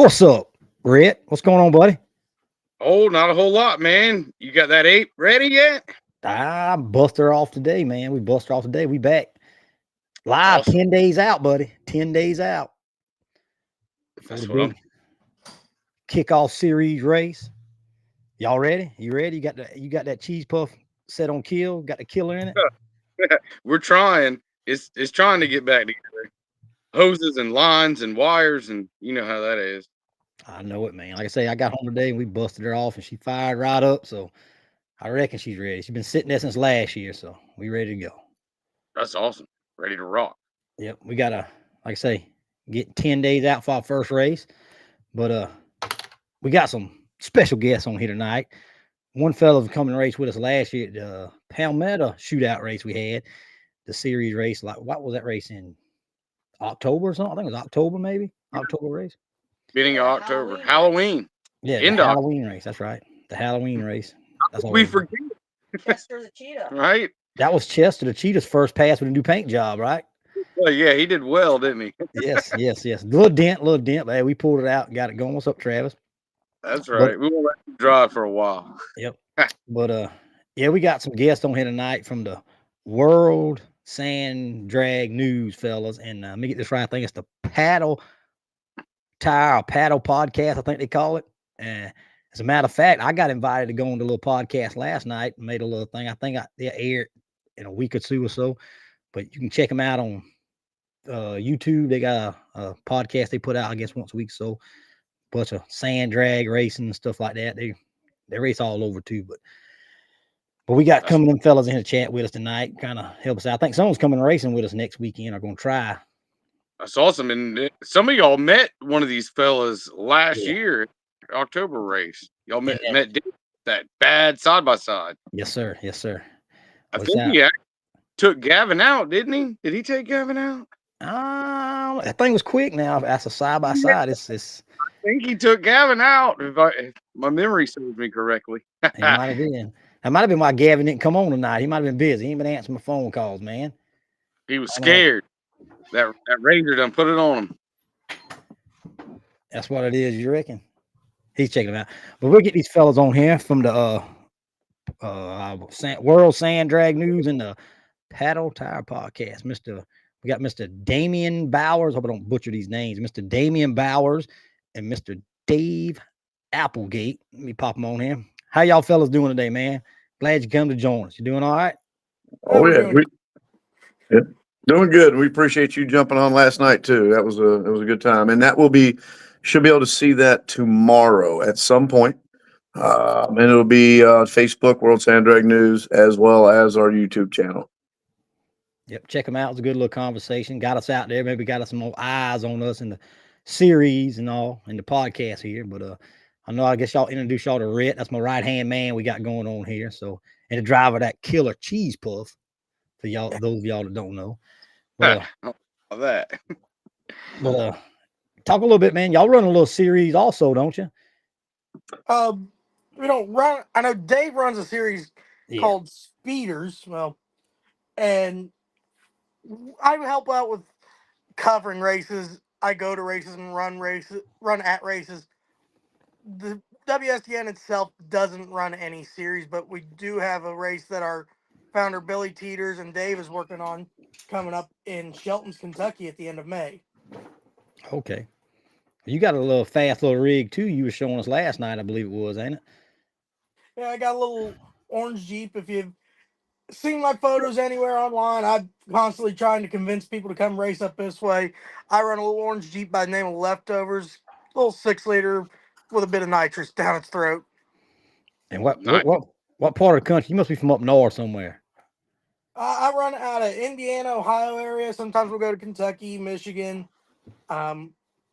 What's up, Red? What's going on, buddy? Oh, not a whole lot, man. You got that ape ready yet? I bust her off today, man. We bust her off today. We back live Awesome. 10 days out, buddy. 10 days out for the That's what I'm. big kickoff series race. Y'all ready? You ready? You got that cheese puff set on kill? Got the killer in it? We're trying. It's trying to get back together. Hoses and lines and wires, and you know how that is. I know it, man. Like I say, I got home today and we busted her off and she fired right up. So I reckon she's ready. She's been sitting there since last year, so we ready to go. That's awesome. Ready to rock. Yep, we gotta, like I say, get 10 days out for our first race. But we got some special guests on here tonight. One fella coming to race with us last year at the Palmetto shootout race we had, the series race. Like, what was that race in October or something? I think it was October, maybe October race. Beginning of October, Halloween. Yeah, the End of Halloween race. That's right, the Halloween race. That's all we we forget, Chester the cheetah. right? That was Chester the Cheetah's first pass with a new paint job, right? Well, yeah, he did well, didn't he? Yes. Little dent, but hey, we pulled it out and got it going. What's up, Travis? That's right. We won't let you drive for a while. Yep. But yeah, we got some guests on here tonight from the World Sand Drag News, fellas. And let me get this right. I think it's the Paddle Podcast, I think they call it. As a matter of fact, I got invited to go on the little podcast last night and made a little thing. I think they aired in a week or two or so. But you can check them out on YouTube. They got a podcast they put out, I guess, once a week. So bunch of sand drag racing and stuff like that. They race all over too, but we got coming them fellas in here to chat with us tonight, kind of help us out. I think someone's coming racing with us next weekend. Are going to try. That's awesome. And some of y'all met one of these fellas last year, October race. Y'all met that bad side by side. Yes, sir. I think he took Gavin out, didn't he? Did he take Gavin out? That thing was quick. Now that's a side by side. It's. I think he took Gavin out. If my memory serves me correctly. He might have been. That might have been why Gavin didn't come on tonight. He might have been busy. He ain't been answering my phone calls, man. He was scared. That Ranger done put it on him. That's what it is, you reckon? He's checking them out. But we'll get these fellas on here from the World Sand Drag News and the Paddle Tire Podcast. We got Mr. Damian Bowers. Hope I don't butcher these names. Mr. Damian Bowers and Mr. Dave Applegate. Let me pop them on here. How y'all fellas doing today, man? Glad you come to join us. You doing all right? Oh yeah, doing good. We appreciate you jumping on last night too. It was a good time, and should be able to see that tomorrow at some point. And it'll be Facebook, World Sand Drag News, as well as our YouTube channel. Yep, check them out. It's a good little conversation. Got us out there. Maybe got us some more eyes on us in the series and all, in the podcast here. But I guess y'all introduce y'all to Rhett. That's my right-hand man we got going on here. So, and the driver of that killer cheese puff, for y'all, those of y'all that don't know. But that. But talk a little bit, man. Y'all run a little series also, don't you? We don't run. I know Dave runs a series called Speeders. Well, and I help out with covering races. I go to races and run at races. The WSDN itself doesn't run any series, but we do have a race that our founder Billy Teeters and Dave is working on coming up in Shelton, Kentucky at the end of May. Okay. You got a little fast little rig too. You were showing us last night, I believe it was, ain't it? Yeah, I got a little orange Jeep. If you've seen my photos anywhere online, I'm constantly trying to convince people to come race up this way. I run a little orange Jeep by the name of Leftovers, a little 6-liter with a bit of nitrous down its throat. And what part of the country? You must be from up north somewhere. I run out of Indiana, Ohio area. Sometimes we'll go to Kentucky, Michigan.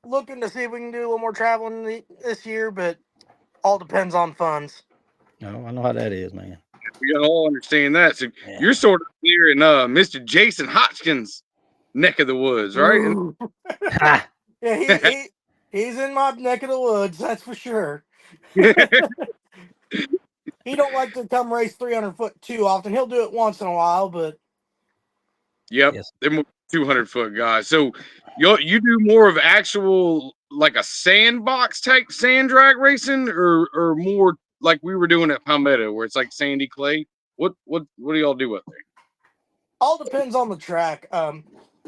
Looking to see if we can do a little more traveling this year, but all depends on funds. No, I know how that is, man. We gotta all understand that. So you're sort of here in Mr. Jason Hotchkiss' neck of the woods, right? Yeah, he's in my neck of the woods, that's for sure. He don't like to come race 300 foot too often. He'll do it once in a while, but they're 200 foot guys. So you do more of actual like a sandbox type sand drag racing, or more like we were doing at Palmetto, where it's like sandy clay? What do y'all do up there? All depends on the track.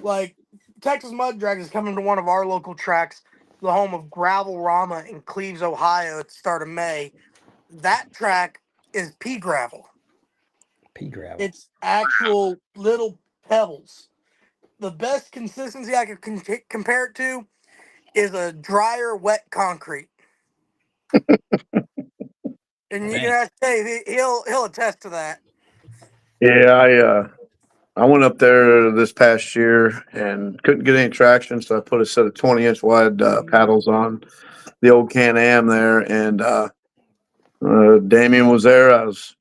Like Texas Mud Drag is coming to one of our local tracks, the home of Gravel Rama in Cleves, Ohio, at the start of May. That track is pea gravel. Pea gravel. It's actual little pebbles. The best consistency I could compare it to is a drier, wet concrete. And you can ask Dave; he'll attest to that. Yeah, I went up there this past year and couldn't get any traction, so I put a set of 20-inch wide paddles on the old Can-Am there, and Damien was there. I was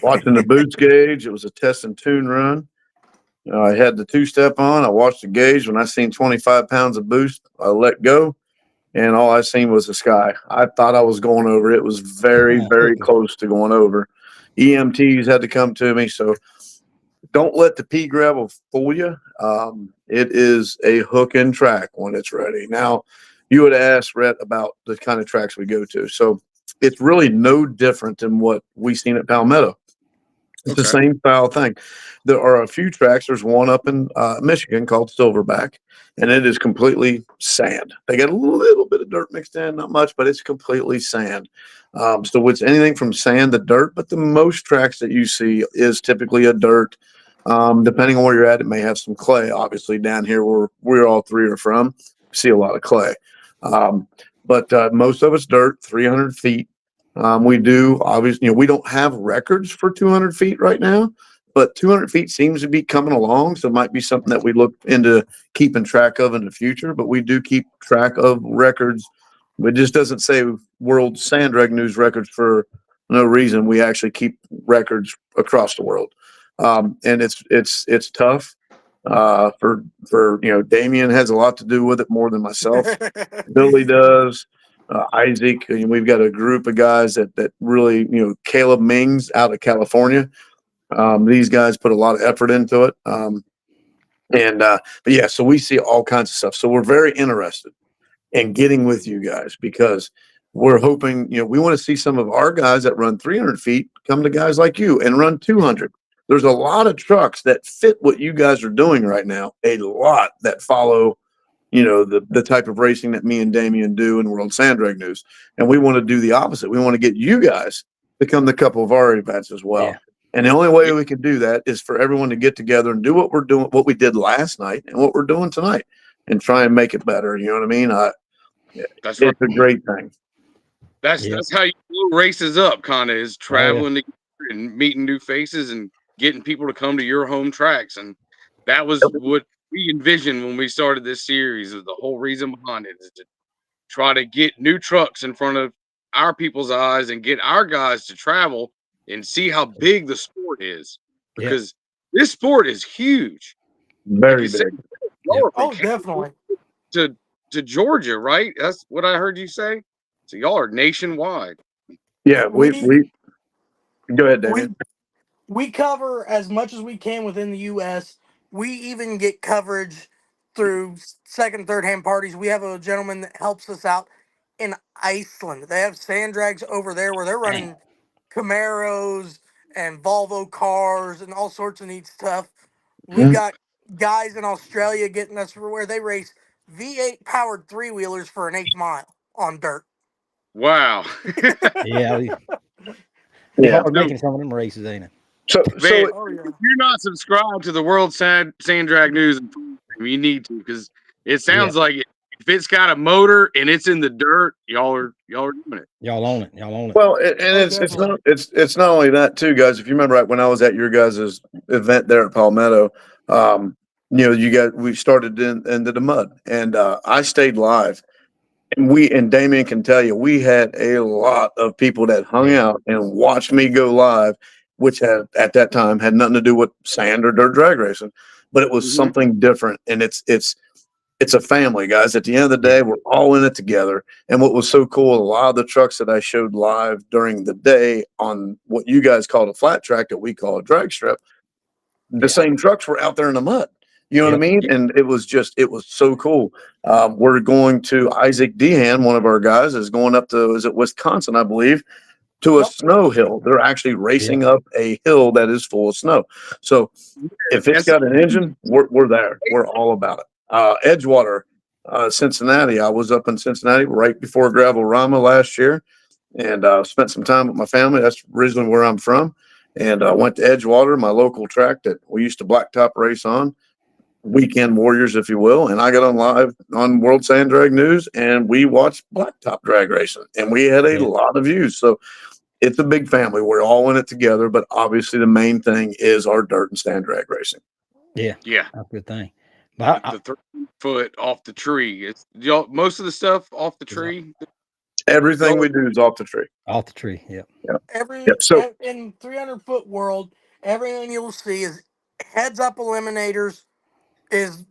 watching the boost gauge. It was a test and tune run. I had the two-step on. I watched the gauge. When I seen 25 pounds of boost, I let go, and all I seen was the sky. I thought I was going over. It was very, very close to going over. EMTs had to come to me, so don't let the pea gravel fool you. It is a hook and track when it's ready. Now, you would ask Rhett about the kind of tracks we go to. So it's really no different than what we seen at Palmetto. It's the same style thing. There are a few tracks. There's one up in Michigan called Silverback, and it is completely sand. They got a little bit of dirt mixed in, not much, but it's completely sand. So it's anything from sand to dirt, but the most tracks that you see is typically a dirt. Depending on where you're at, it may have some clay. Obviously, down here where we're all three are from, we see a lot of clay. But most of it's dirt, 300 feet. We do, obviously, we don't have records for 200 feet right now, but 200 feet seems to be coming along. So it might be something that we look into keeping track of in the future, but we do keep track of records. It just doesn't say World Sand Drag News records for no reason. We actually keep records across the world. And it's tough for Damien has a lot to do with it more than myself. Billy does. Isaac, and we've got a group of guys that really, Caleb Mings out of California. These guys put a lot of effort into it. But yeah, so we see all kinds of stuff. So we're very interested in getting with you guys because we're hoping, we want to see some of our guys that run 300 feet come to guys like you and run 200. There's a lot of trucks that fit what you guys are doing right now, a lot that follow the type of racing that me and Damien do in World Sand Drag News. And we want to do the opposite. We want to get you guys to come to a couple of our events as well. Yeah. And the only way we can do that is for everyone to get together and do what we're doing, what we did last night and what we're doing tonight and try and make it better. You know what I mean? It's a great thing. That's how you blow races up, kind of, is traveling together and meeting new faces and getting people to come to your home tracks. And that was what we envisioned when we started this series. The whole reason behind it is to try to get new trucks in front of our people's eyes and get our guys to travel and see how big the sport is, because this sport is huge. Very big. Oh, definitely. To Georgia, right? That's what I heard you say. So y'all are nationwide. Yeah, we go ahead, David. We cover as much as we can within the U.S. We even get coverage through second, third-hand parties. We have a gentleman that helps us out in Iceland. They have sand drags over there where they're running Camaros and Volvo cars and all sorts of neat stuff. We've got guys in Australia getting us where they race V8 powered three-wheelers for an 8 mile on dirt. Wow. We're making some of them races, ain't it? So if you're not subscribed to the World Sand Drag News, you need to, because it sounds like if it's got a motor and it's in the dirt, y'all are doing it. Y'all own it. Well, and it's not only that too, guys. If you remember, right when I was at your guys' event there at Palmetto, we started into the mud, and I stayed live. And Damien can tell you, we had a lot of people that hung out and watched me go live, which at that time had nothing to do with sand or dirt drag racing, but it was something different. And it's a family, guys. At the end of the day, we're all in it together. And what was so cool, a lot of the trucks that I showed live during the day on what you guys call a flat track that we call a drag strip, the same trucks were out there in the mud. You know what I mean? And it was so cool. We're going to Isaac Dehan, one of our guys, is going up to, is it Wisconsin, I believe, to a snow hill. They're actually racing up a hill that is full of snow. So if it's got an engine, we're there. We're all about it. Edgewater, Cincinnati. I was up in Cincinnati right before Gravel Rama last year, and spent some time with my family. That's originally where I'm from. And I went to Edgewater, my local track that we used to blacktop race on. Weekend warriors, if you will, and I got on live on World Sand Drag News, and we watched blacktop drag racing, and we had a lot of views. So it's a big family. We're all in it together, but obviously the main thing is our dirt and sand drag racing. Yeah, that's a good thing. But the 3 foot off the tree. It's most of the stuff off the tree. Everything we do is off the tree. Off the tree. Yep. So in 300-foot world, everything you'll see is heads up eliminators. Is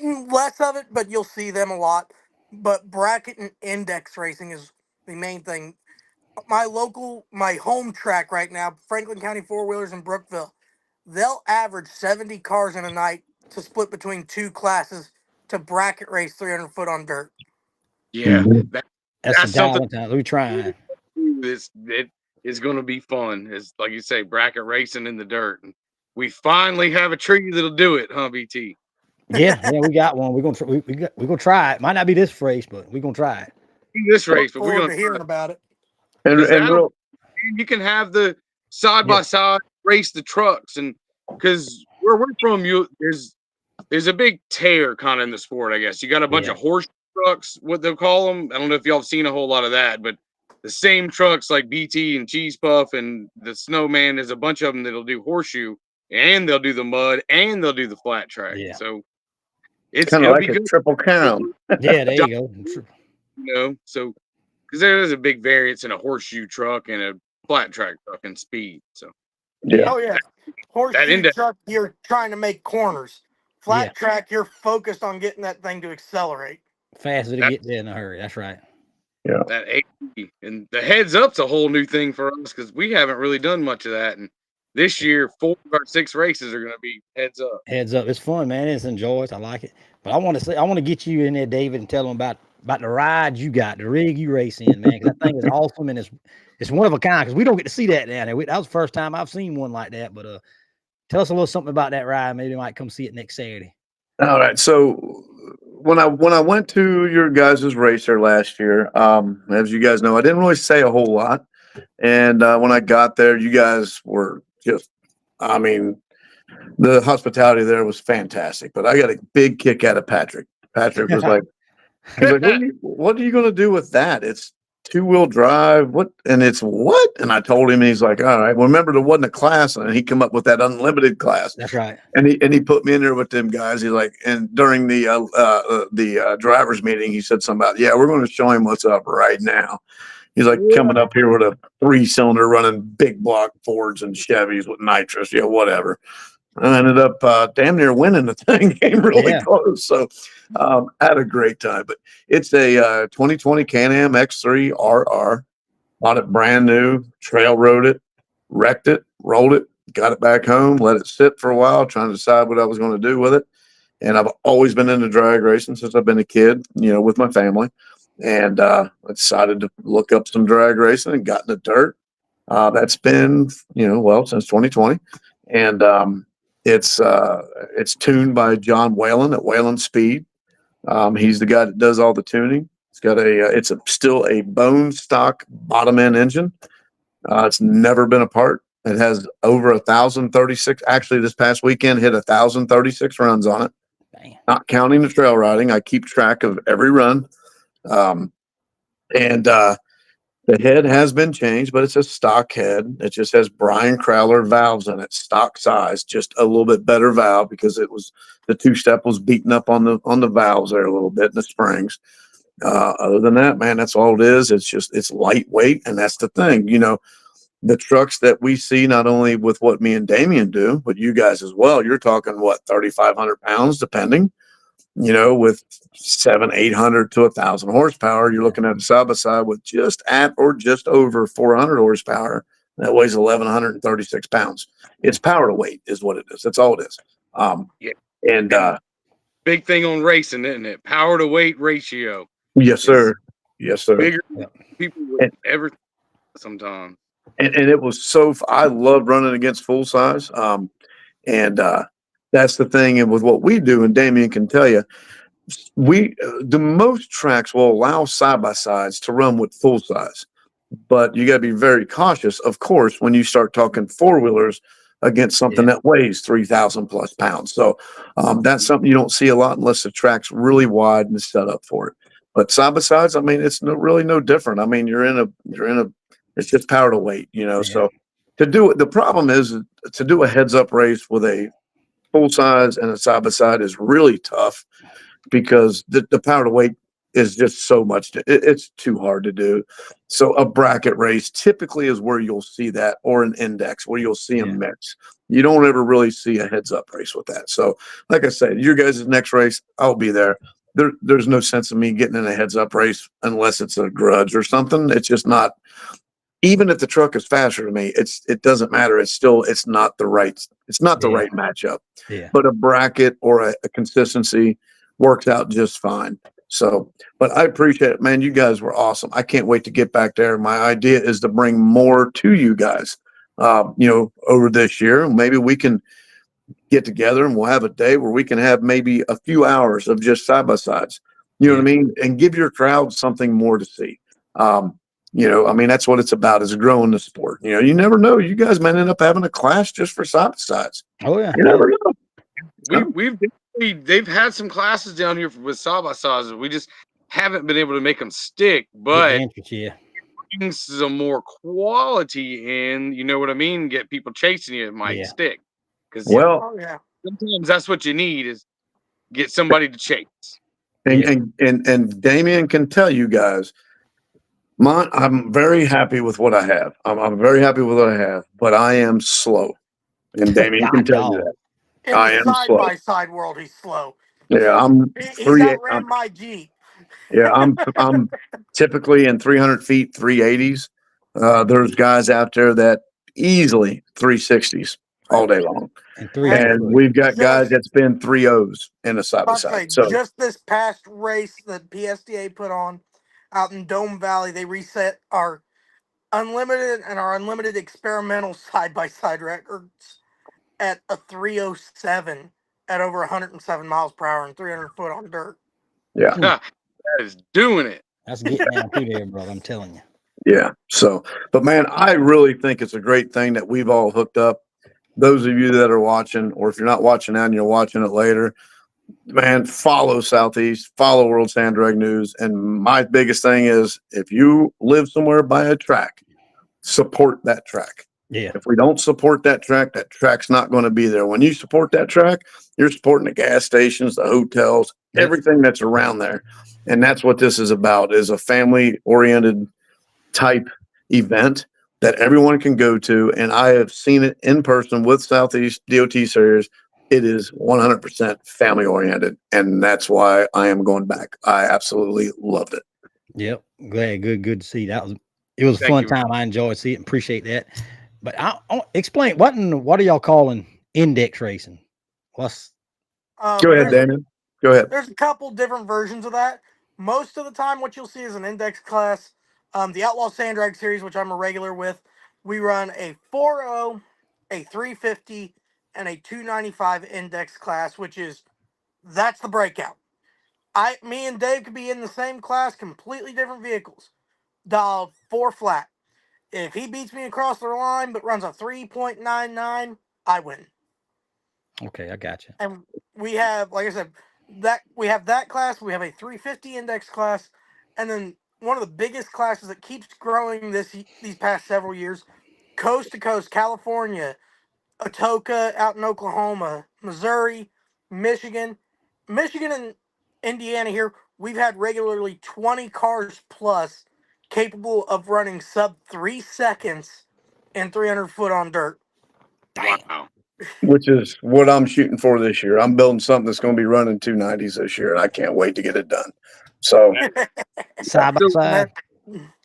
less of it, but you'll see them a lot. But bracket and index racing is the main thing. My home track right now, Franklin County Four Wheelers in Brookville, they'll average 70 cars in a night to split between 2 classes to bracket race 300 foot on dirt. Yeah, that's something we're trying. It is going to be fun. It's like you say, bracket racing in the dirt. And we finally have a tree that'll do it, huh, BT? Yeah, we got one. We're gonna try it. Might not be this race, but we're gonna try it. This race, but we're gonna hearing about it. And you can have the side by side race the trucks, and because where we're from, there's a big tear kind of in the sport. I guess you got a bunch of horse trucks, what they'll call them. I don't know if y'all have seen a whole lot of that, but the same trucks like BT and Cheese Puff and the Snowman. There's a bunch of them that'll do horseshoe, and they'll do the mud, and they'll do the flat track. Yeah. So it's kind of like a triple crown. Yeah, there you go. You know, so because there's a big variance in a horseshoe truck and a flat track truck and speed. So horseshoe truck, you're trying to make corners. Flat track, you're focused on getting that thing to accelerate faster to get there in a hurry. That's right. Yeah, that and the heads up's a whole new thing for us because we haven't really done much of that. And this year, 4 of our 6 races are going to be heads up. Heads up. It's fun, man. It's enjoys. I like it. But I want to get you in there, David, and tell them about the ride you got, the rig you race in, man. Because that thing is awesome, and it's one of a kind. Because we don't get to see that down there. That was the first time I've seen one like that. But tell us a little something about that ride. Maybe we might come see it next Saturday. All right. So when I went to your guys' race there last year, as you guys know, I didn't really say a whole lot. And when I got there, you guys were just, I mean, the hospitality there was fantastic. But I got a big kick out of Patrick. Patrick was like, what are you going to do with that? It's 2-wheel drive. What? And it's what? And I told him, and he's like, all right, well, remember there wasn't a class, and he come up with that unlimited class. That's right. And he put me in there with them guys. He's like, and during the drivers meeting, he said something about, we're going to show him what's up right now. He's like coming up here with a 3-cylinder running big block Fords and Chevys with nitrous, whatever. I ended up damn near winning the thing. Came really close. So had a great time. But it's a 2020 Can-Am X3 RR. Bought it brand new, trail rode it, wrecked it, rolled it, got it back home, let it sit for a while, trying to decide what I was going to do with it. And I've always been into drag racing since I've been a kid, with my family. And I decided to look up some drag racing and got in the dirt. That's been, since 2020. And it's tuned by John Whalen at Whalen Speed. He's the guy that does all the tuning. It's got still a bone stock bottom end engine. It's never been apart. It has over 1,036. Actually, this past weekend hit 1,036 runs on it. Dang. Not counting the trail riding. I keep track of every run. The head has been changed, but it's a stock head. It just has Brian Crowler valves in it, stock size, just a little bit better valve because it was the 2-step was beaten up on the valves there a little bit in the springs. Other than that, man, that's all it is. It's lightweight, and that's the thing. The trucks that we see, not only with what me and Damian do, but you guys as well. You're talking 3,500 pounds, depending. With 700-800 to 1,000 horsepower, you're looking at a side by side with just at or just over 400 horsepower. That weighs 1,136 pounds. It's power to weight is what it is. That's all it is. And big thing on racing, isn't it? Power to weight ratio. Yes, sir. Yes, sir. Bigger than people would ever sometimes. And it was I love running against full size. And that's the thing. And with what we do, and Damian can tell you, the most tracks will allow side by sides to run with full size, but you got to be very cautious, of course, when you start talking four wheelers against something that weighs 3,000 plus pounds. So that's something you don't see a lot unless the track's really wide and set up for it. But side by sides, I mean, it's really no different. I mean, it's just power to weight, So to do it, the problem is to do a heads up race with a full size and a side by side is really tough, because the power to weight is just so much. It's too hard to do. So a bracket race typically is where you'll see that, or an index where you'll see them mix. You don't ever really see a heads up race with that. So like I said, your guys' next race, I'll be there. There's no sense of me getting in a heads up race unless it's a grudge or something. It's just not. Even if the truck is faster than me, it doesn't matter. It's not the right matchup. Yeah. But a bracket or a consistency works out just fine. So, but I appreciate it, man. You guys were awesome. I can't wait to get back there. My idea is to bring more to you guys, over this year. Maybe we can get together and we'll have a day where we can have maybe a few hours of just side by sides. You know what I mean? And give your crowd something more to see. That's what it's about, is growing the sport. You never know. You guys might end up having a class just for side by sides. Oh yeah. You never know. They've had some classes down here with side by sides. We just haven't been able to make them stick, but bring some more quality in, you know what I mean? Get people chasing you, it might stick. Because sometimes that's what you need, is get somebody to chase. And Damian can tell you guys, I'm very happy with what I have. I'm very happy with what I have, but I am slow. And Damian can tell you that. In the side-by-side world, he's slow. Yeah, He's outran my Jeep. Yeah, I'm typically in 300 feet, 380s. There's guys out there that easily 360s all day long. And we've got guys that spin 3.0s in a side-by-side. So just this past race that PSDA put on out in Dome Valley, they reset our unlimited and our unlimited experimental side-by-side records at a 307 at over 107 miles per hour and 300 foot on dirt. Yeah. That is doing it. That's getting down through there, brother. I'm telling you. Yeah. So, but man, I really think it's a great thing that we've all hooked up. Those of you that are watching, or if you're not watching now and you're watching it later, man, follow Southeast, follow World Sand Drag News. And my biggest thing is, if you live somewhere by a track, support that track. Yeah. If we don't support that track's not going to be there. When you support that track, you're supporting the gas stations, the hotels, everything that's around there. And that's what this is about, is a family-oriented type event that everyone can go to. And I have seen it in person with Southeast DOT Series. It is 100% family-oriented, and that's why I am going back. I absolutely loved it. Yep. Glad. Good to see. It was a fun time. I enjoyed seeing it. Appreciate that. But I'll explain, what are y'all calling index racing? Go ahead, Damian. Go ahead. There's a couple different versions of that. Most of the time, what you'll see is an index class. The Outlaw Sand Drag Series, which I'm a regular with, we run a 4.0, a 350, and a 295 index class, that's the breakout. Me and Dave could be in the same class, completely different vehicles. Dialed 4 flat. If he beats me across the line but runs a 3.99, I win. Okay, I got you. And we have, like I said, we have that class. We have a 350 index class, and then one of the biggest classes that keeps growing these past several years, coast to coast, California, Atoka out in Oklahoma, Missouri, Michigan and Indiana here. We've had regularly 20 cars plus capable of running sub 3 seconds and 300 foot on dirt. Wow. Which is what I'm shooting for this year. I'm building something that's going to be running 290s this year, and I can't wait to get it done. So side by side?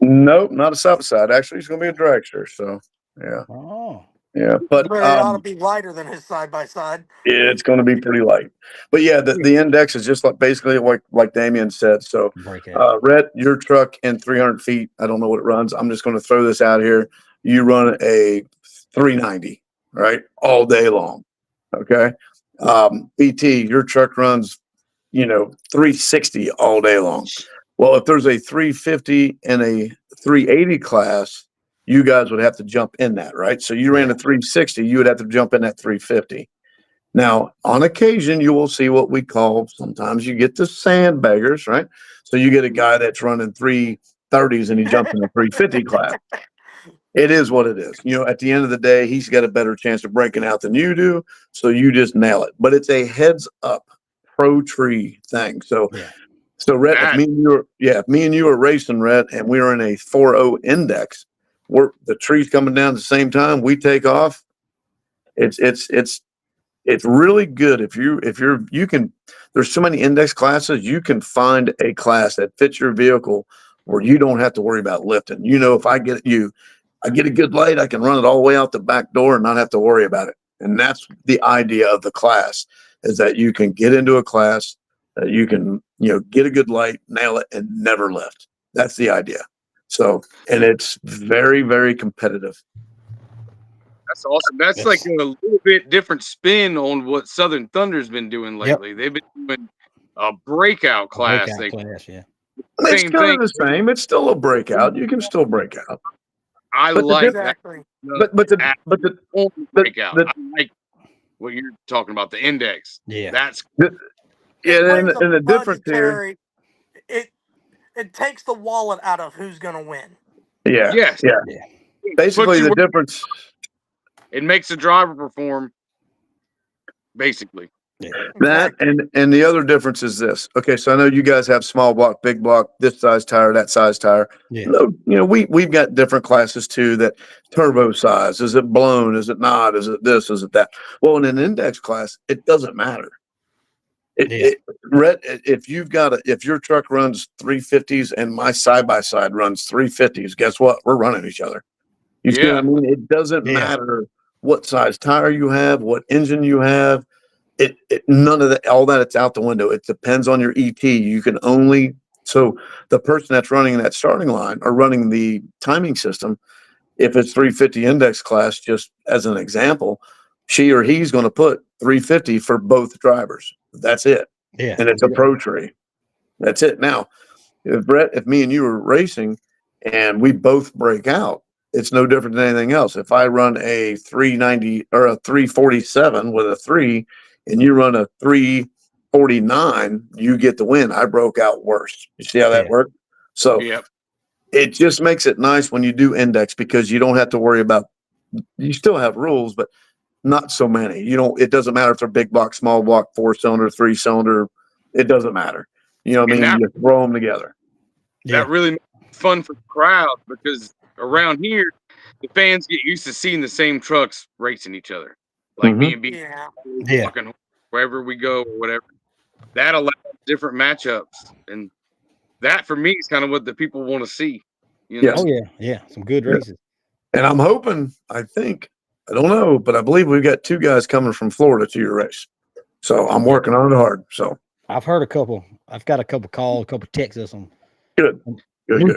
Nope, not a side by side. Actually, it's going to be a dragster. So yeah. Oh. Yeah, but But it ought to be lighter than his side by side. it's going to be pretty light. But yeah, the index is just like basically like Damien said. So, Rhett, your truck in 300 feet, I don't know what it runs. I'm just going to throw this out here. You run a 390, right, all day long. Okay. BT, your truck runs, 360 all day long. Well, if there's a 350 and a 380 class, you guys would have to jump in that, right? So you ran a 360, you would have to jump in at 350. Now, on occasion, you will see what we call, sometimes you get the sandbaggers, right? So you get a guy that's running 330s and he jumps in a 350 class. It is what it is. At the end of the day, he's got a better chance of breaking out than you do. So you just nail it. But it's a heads up pro tree thing. So, Rhett, if me and you are racing, Rhett, and we are in a 4.0 index, the tree's coming down at the same time, we take off. It's really good if you can. There's so many index classes, you can find a class that fits your vehicle where you don't have to worry about lifting. If I get a good light, I can run it all the way out the back door and not have to worry about it. And that's the idea of the class, is that you can get into a class that you can, get a good light, nail it, and never lift. That's the idea. So, and it's very, very competitive. That's awesome. That's like a little bit different spin on what Southern Thunder's been doing lately. They've been doing a breakout class. It's kind of the same. It's still a breakout. You can still break out. I like that. But the breakout. I like what you're talking about. The index. Yeah. That's and the difference here. It takes the wallet out of who's going to win. Yeah. Yes. Yeah. Basically, the difference. It makes the driver perform. Basically. Yeah. That and the other difference is this. Okay, so I know you guys have small block, big block, this size tire, that size tire. Yeah. We've got different classes too. That turbo size, is it blown? Is it not? Is it this? Is it that? Well, in an index class, it doesn't matter. Rhett, if your truck runs 350s and my side by side runs 350s, guess what? We're running each other. You see what I mean? It doesn't matter what size tire you have, what engine you have. None of that, all that, it's out the window. It depends on your ET. You can only, so the person that's running that starting line or running the timing system, if it's 350 index class, just as an example, she or he's going to put 350 for both drivers. That's it. Yeah. And it's a pro tree. That's it. Now, if me and you are racing and we both break out, it's no different than anything else. If I run a 390 or a 347 with a 3 and you run a 349, you get the win. I broke out worse. You see how that worked? So it just makes it nice when you do index, because you don't have to worry about, you still have rules, but not so many. It doesn't matter if they're big block, small block, 4-cylinder, 3-cylinder. It doesn't matter. You throw them together. That really makes it fun for the crowd, because around here, the fans get used to seeing the same trucks racing each other. Like me and B walking wherever we go or whatever. That allows different matchups. And that, for me, is kind of what the people want to see. Oh, yeah. Some good races. And I'm hoping, I don't know, but I believe we've got 2 guys coming from Florida to your race. So I'm working on it hard. So I've heard a couple. I've got a couple calls, a couple texts of some good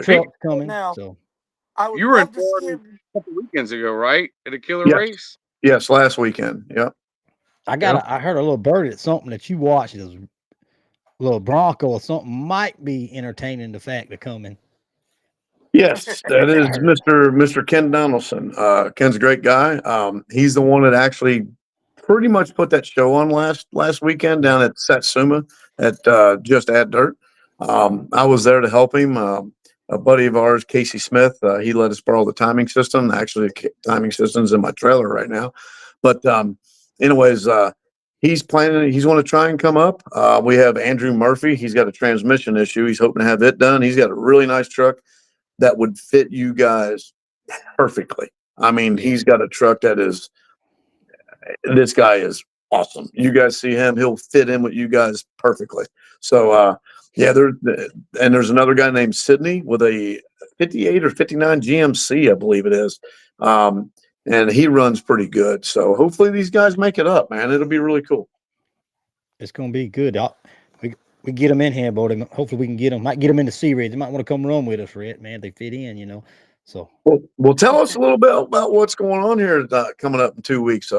trucks coming. Now, so you were in Florida a couple weekends ago, right? At a killer race? Yes, last weekend. Yeah. I heard a little bird at something that you watched. It was a little Bronco or something might be entertaining the fact of coming. Yes, that is Mr. Ken Donaldson. Ken's a great guy. He's the one that actually pretty much put that show on last weekend down at Satsuma at Just Add Dirt. I was there to help him. A buddy of ours, Casey Smith, he let us borrow the timing system. Actually, the timing system's in my trailer right now. But anyways, he's planning. He's going to try and come up. We have Andrew Murphy. He's got a transmission issue. He's hoping to have it done. He's got a really nice truck that would fit you guys perfectly. I mean, he's got a truck that is, this guy is awesome. You guys see him, he'll fit in with you guys perfectly. So, there's another guy named Sydney with a 58 or 59 GMC, I believe it is. and he runs pretty good. So hopefully these guys make it up, man. It'll be really cool. It's gonna be good. We get them in here, boy. Hopefully we can get them. Might get them in the C-Reds. They might want to come run with us, Rhett, man. They fit in, you know. So well, tell us a little bit about what's going on here coming up in 2 weeks.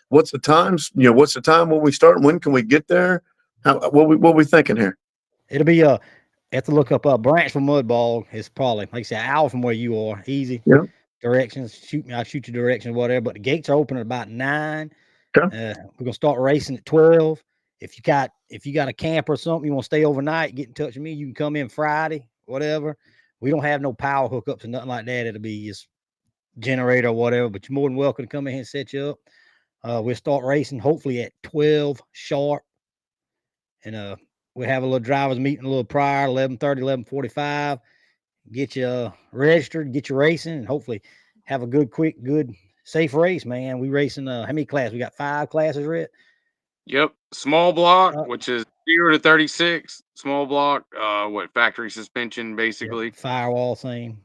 What's the times? What's the time when we start? And when can we get there? What we thinking here? it'll be have to look up Branchville Mud Bog. It's probably like I said, an hour from where you are. Easy. Yeah. Directions. I'll shoot you directions, whatever. But the gates are open at about 9. Okay. We're gonna start racing at 12. If you got a camp or something, you want to stay overnight, get in touch with me. You can come in Friday, whatever. We don't have no power hookups and nothing like that. It'll be just generator or whatever, but you're more than welcome to come in here and set you up. We'll start racing hopefully at 12 sharp. And we'll have a little drivers meeting a little prior, 11:30, 11:45. Get you registered, get you racing, and hopefully have a good, quick, good, safe race, man. We racing how many classes? We got 5 classes, Rhett? Yep. Small block, which is 0 to 36. Small block, factory suspension, basically. Yeah, firewall, same.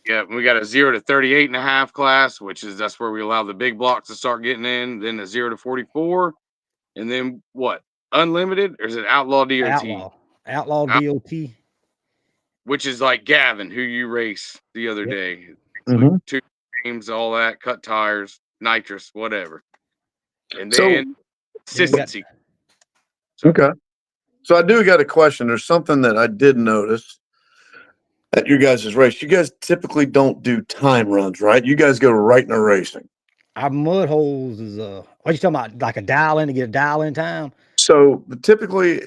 Yeah, we got a 0 to 38.5 class, that's where we allow the big blocks to start getting in. Then a 0 to 44, and then what? Unlimited, or is it outlaw DOT? Outlaw DOT, which is like Gavin, who you race the other day. Mm-hmm. 2 games, all that, cut tires, nitrous, whatever, and then consistency. Okay. So I do got a question. There's something that I did notice at your guys' race. You guys typically don't do time runs, right? You guys go right into racing. Our mud holes is what you talking about? Like a dial in to get a dial in time? So typically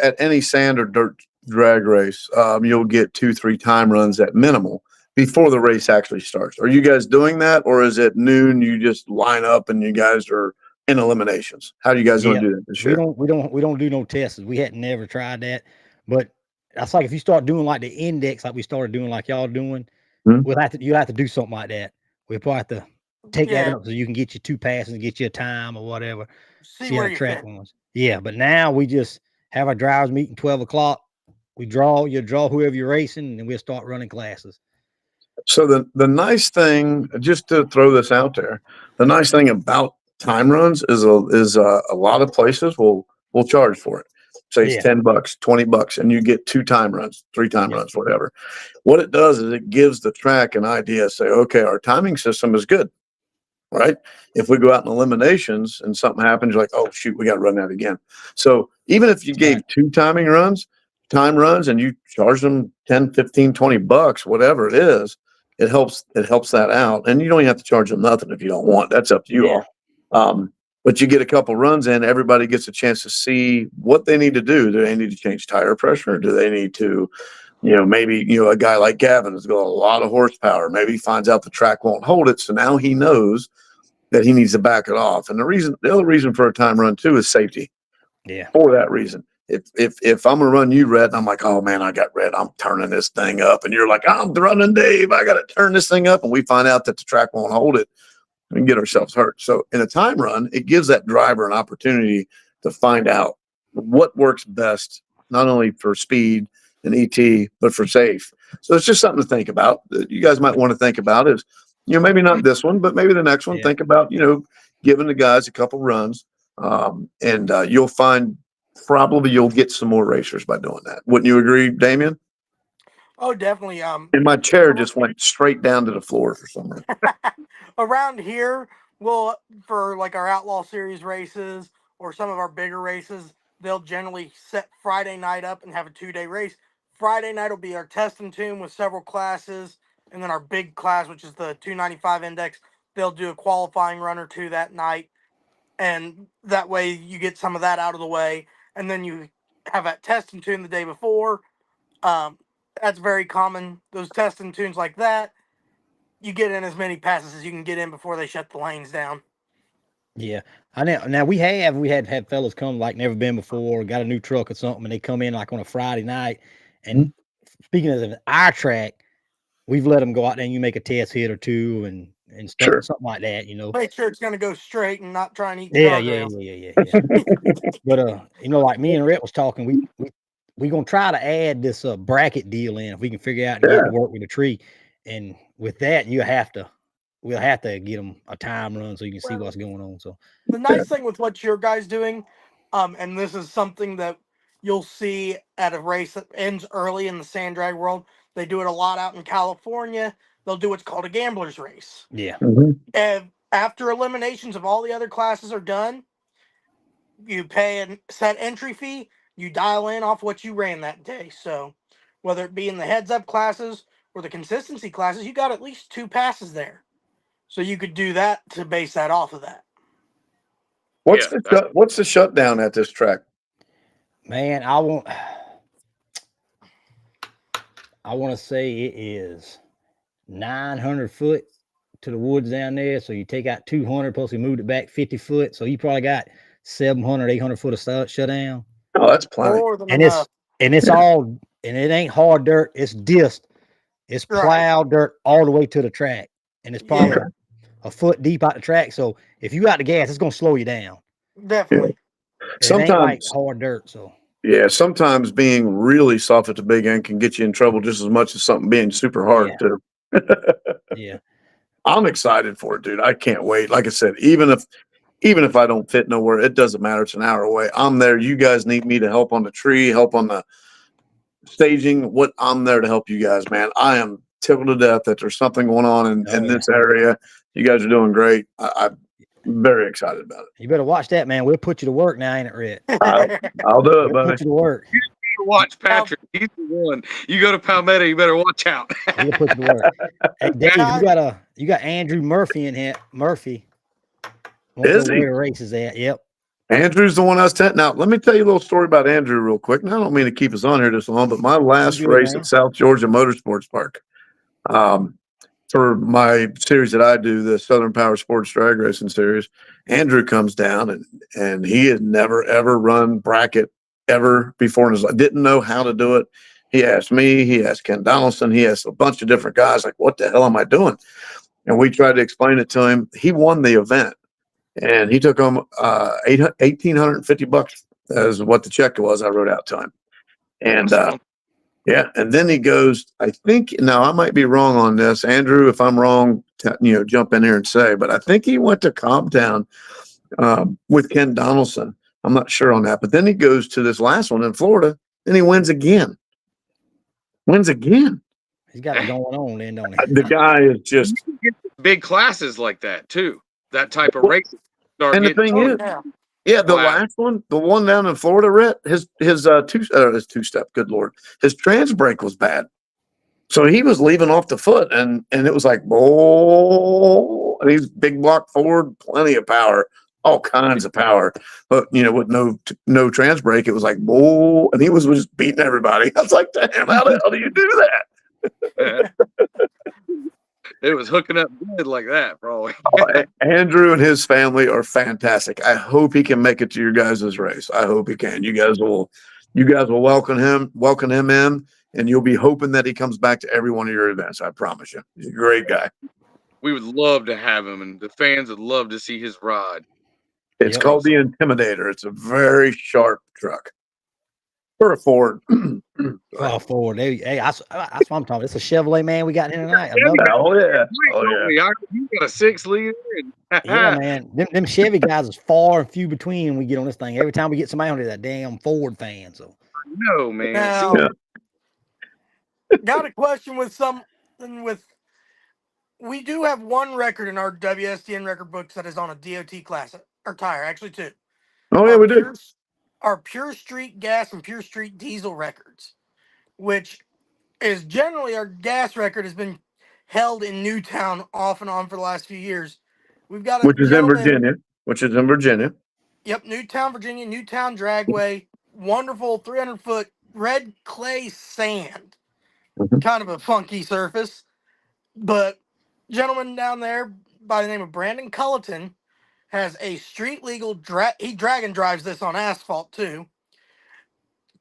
at any sand or dirt drag race, you'll get 2-3 time runs at minimal before the race actually starts. Are you guys doing that, or is it noon? You just line up and you guys are in eliminations. How do you guys want to do that this year? We don't do no tests. We had never tried that, but that's like if you start doing like the index, like we started doing, like y'all doing, you have to do something like that. We'll probably have to take that up so you can get you 2 passes and get you a time or whatever. See where you fit. Yeah, but now we just have our drivers meeting 12 o'clock. You draw whoever you're racing, and we'll start running classes. So the nice thing, just to throw this out there, the nice thing about time runs is a lot of places will charge for it. Say it's $10, $20, and you get 2 time runs, 3 time runs, whatever. What it does is it gives the track an idea. Say, okay, our timing system is good, right? If we go out in eliminations and something happens, you're like, oh shoot, we got to run that again. So even if you gave 2 time runs, and you charge them $10, $15, $20, whatever it is, it helps that out. And you don't even have to charge them nothing if you don't want. That's up to you all. But you get a couple runs in, everybody gets a chance to see what they need to do. Do they need to change tire pressure? Do they need to, maybe, a guy like Gavin has got a lot of horsepower. Maybe he finds out the track won't hold it. So now he knows that he needs to back it off. And the other reason for a time run too is safety. Yeah. For that reason. If I'm gonna run you, Red, and I'm like, oh man, I got Red, I'm turning this thing up, and you're like, I'm running Dave, I got to turn this thing up, and we find out that the track won't hold it, we can get ourselves hurt. So in a time run, it gives that driver an opportunity to find out what works best, not only for speed and ET, but for safe. So it's just something to think about. That you guys might want to think about is, maybe not this one, but maybe the next one. Think about, giving the guys a couple runs, and you'll find. Probably you'll get some more racers by doing that. Wouldn't you agree, Damien? Oh, definitely. And my chair just went straight down to the floor for some reason. Around here, for like our Outlaw Series races or some of our bigger races, they'll generally set Friday night up and have a 2-day race. Friday night will be our test and tune with several classes, and then our big class, which is the 295 index, they'll do a qualifying run or 2 that night, and that way you get some of that out of the way. And then you have that test and tune the day before. That's very common. Those test and tunes like that, you get in as many passes as you can get in before they shut the lanes down. Yeah, I know. Now we had fellas come like never been before, got a new truck or something, and they come in like on a Friday night. And speaking of our track, we've let them go out there and you make a test hit or 2 and stuff, something like that, Make sure it's going to go straight and not try and eat. Yeah. But like me and Rhett was talking, we gonna try to add this bracket deal in if we can figure out and get it to work with the tree. And with that, you have to we'll have to get them a time run so you can see what's going on. So the nice thing with what your guys doing, and this is something that you'll see at a race that ends early in the sand drag world. They do it a lot out in California. They'll do what's called a gambler's race. yeah, And after eliminations of all the other classes are done, you pay a set entry fee. You dial in off what you ran that day. So whether it be in the heads up classes or the consistency classes, you got at least 2 passes there. So you could do that to base that off of that. What's the shutdown at this track? man, I want to say it is 900 foot to the woods down there. So you take out 200, plus we moved it back 50 foot. So you probably got 700, 800 foot of shutdown. Oh, that's plenty. More than And enough. it's all, and it ain't hard dirt. It's disc. It's plowed dirt all the way to the track. And it's probably a foot deep out the track. So if you got the gas, it's going to slow you down. Definitely. Sometimes it ain't like hard dirt. So yeah, sometimes being really soft at the big end can get you in trouble just as much as something being super hard too. Yeah. I'm excited for it, dude. I can't wait. Like I said, even if I don't fit nowhere, it doesn't matter. It's an hour away. I'm there. You guys need me to help on the tree, help on the staging. I'm there to help you guys, man. I am tickled to death that there's something going on in this area. You guys are doing great. I'm very excited about it. You better watch that, man. We'll put you to work now, ain't it, Red? I'll do it, buddy. Put you to work. Watch Patrick. He's the one. You go to Palmetto, you better watch out. We'll put you to work. Hey, Dave, you got Andrew Murphy in here. Murphy. Is he? Where the race is at? Yep. Andrew's the one I was telling. Now, let me tell you a little story about Andrew real quick. Now, I don't mean to keep us on here this long, but my last race at South Georgia Motorsports Park, for my series that I do, the Southern Power Sports Drag Racing Series, Andrew comes down and he had never, ever run bracket ever before in his life. Didn't know how to do it. He asked me, he asked Ken Donaldson, he asked a bunch of different guys, like, what the hell am I doing? And we tried to explain it to him. He won the event. And he took home $1,850 as what the check was I wrote out to him. And and then he goes, I think, now I might be wrong on this. Andrew, if I'm wrong, jump in here and say, but I think he went to Comptown with Ken Donaldson. I'm not sure on that. But then he goes to this last one in Florida, and he wins again. He's got it going on then, don't he? The guy is just big classes like that too. That type of race. And the thing is, the last one, the one down in Florida, Rhett, his two-step, good Lord, his trans brake was bad. So he was leaving off the foot, and it was like, oh, and he's big block forward, plenty of power, all kinds of power. But, with no trans brake, it was like, oh, and he was just beating everybody. I was like, damn, how the hell do you do that? It was hooking up good like that, probably. Andrew and his family are fantastic. I hope he can make it to your guys' race. I hope he can. You guys will welcome him in, and you'll be hoping that he comes back to every one of your events. I promise you. He's a great guy. We would love to have him, and the fans would love to see his ride. It's called the Intimidator. It's a very sharp truck. For a Ford. Ford. Hey, that's what I'm talking. It's a Chevrolet, man. We got in tonight. Oh yeah. You got a 6-liter. Yeah, man. Them Chevy guys is far and few between when we get on this thing. Every time we get somebody on that damn Ford fan. So no, man. Now, got a question we do have one record in our WSTN record books that is on a DOT class or tire, actually 2. Oh yeah, we do. Our Pure Street Gas and Pure Street Diesel records, which is generally our gas record has been held in Newtown off and on for the last few years. We've got which is in Virginia. Yep, Newtown, Virginia, Newtown Dragway, wonderful 300-foot red clay sand, kind of a funky surface, but gentleman down there by the name of Brandon Culleton has a street legal he drag and drives this on asphalt too.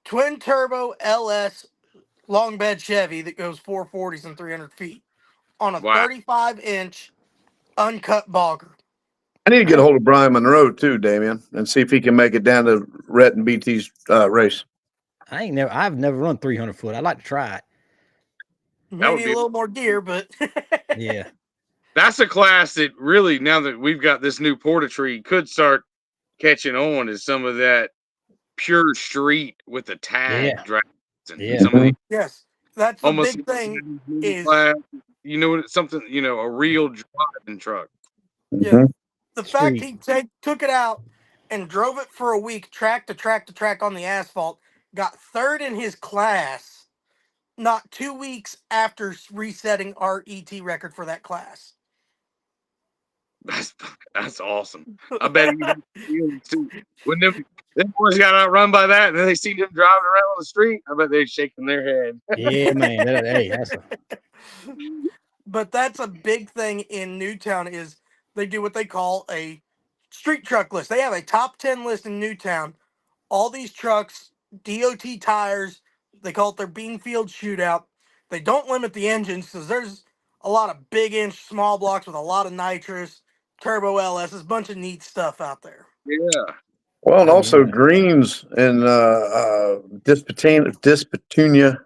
Twin turbo LS long bed Chevy that goes 440s and 300 feet on a 35-inch uncut bogger. I need to get a hold of Brian Monroe too, Damien, and see if he can make it down to Rhett and BT's race. I've never run 300 foot. I'd like to try it. Maybe a little more gear, but yeah. that's a class that really, now that we've got this new Portatree, could start catching on, is some of that pure street with the tag dragons and some of the Yes, that's the almost big thing. Is class, you know, something, you know, a real driving truck. yeah, the fact he took it out and drove it for a week, track to track to track on the asphalt, got third in his class, not 2 weeks after resetting our ET record for that class. That's awesome. I bet he had feelings too. When them boys got outrun by that, and then they seen him driving around on the street, I bet they're shaking their head. Yeah, man. Hey, that's a... But that's a big thing in Newtown is they do what they call a street truck list. They have a top 10 list in Newtown. All these trucks, DOT tires, they call it their Beanfield shootout. They don't limit the engines because there's a lot of big inch small blocks with a lot of nitrous, turbo LS, a bunch of neat stuff out there. Yeah. Well, and also Greens and Dispetunia.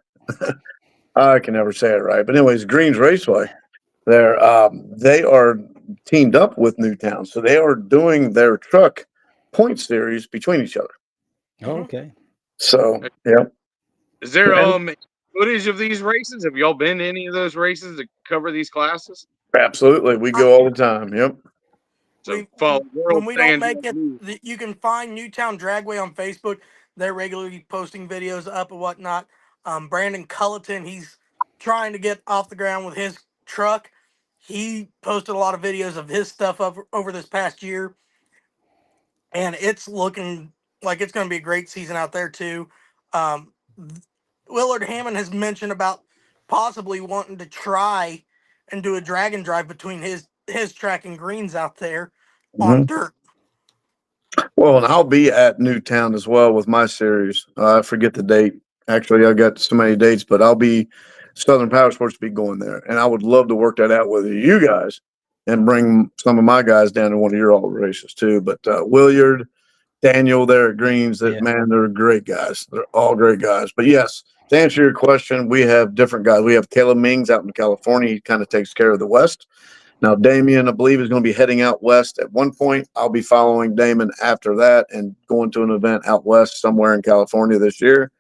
I can never say it right, but anyways, Greens Raceway. They are teamed up with Newtown, so they are doing their truck point series between each other. Oh, okay. So yeah. Is there footage of these races? Have y'all been to any of those races to cover these classes? Absolutely, we go all the time. Yep. So when we don't make it, you can find Newtown Dragway on Facebook. They're regularly posting videos up and whatnot. Brandon Culleton, he's trying to get off the ground with his truck. He posted a lot of videos of his stuff over this past year. And it's looking like it's going to be a great season out there, too. Willard Hammond has mentioned about possibly wanting to try and do a drag and drive between his track and Greens out there on dirt. Well, and I'll be at Newtown as well with my series. I forget the date. Actually, I got so many dates, but I'll be Southern Power Sports be going there, and I would love to work that out with you guys and bring some of my guys down to one of your all races too. But Willard, Daniel, there at Greens, man, they're great guys. They're all great guys. But yes, to answer your question, we have different guys. We have Caleb Mings out in California. He kind of takes care of the West. Now, Damien, I believe, is going to be heading out west at one point. I'll be following Damon after that and going to an event out west somewhere in California this year.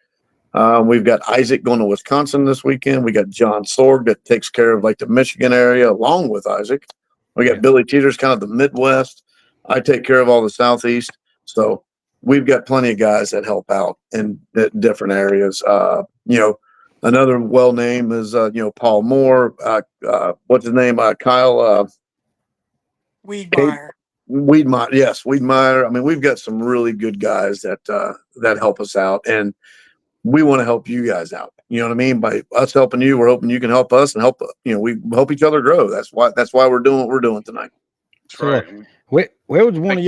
We've got Isaac going to Wisconsin this weekend. We got John Sorg that takes care of like the Michigan area along with Isaac. We got Billy Teeters, kind of the Midwest. I take care of all the Southeast. So we've got plenty of guys that help out in different areas. Another well name is, Paul Moore. What's his name? Kyle Weedmeyer. Yes, Weedmeyer. I mean, we've got some really good guys that help us out, and we want to help you guys out. You know what I mean? By us helping you, we're hoping you can help us and help. We help each other grow. That's why we're doing what we're doing tonight. So, where was one of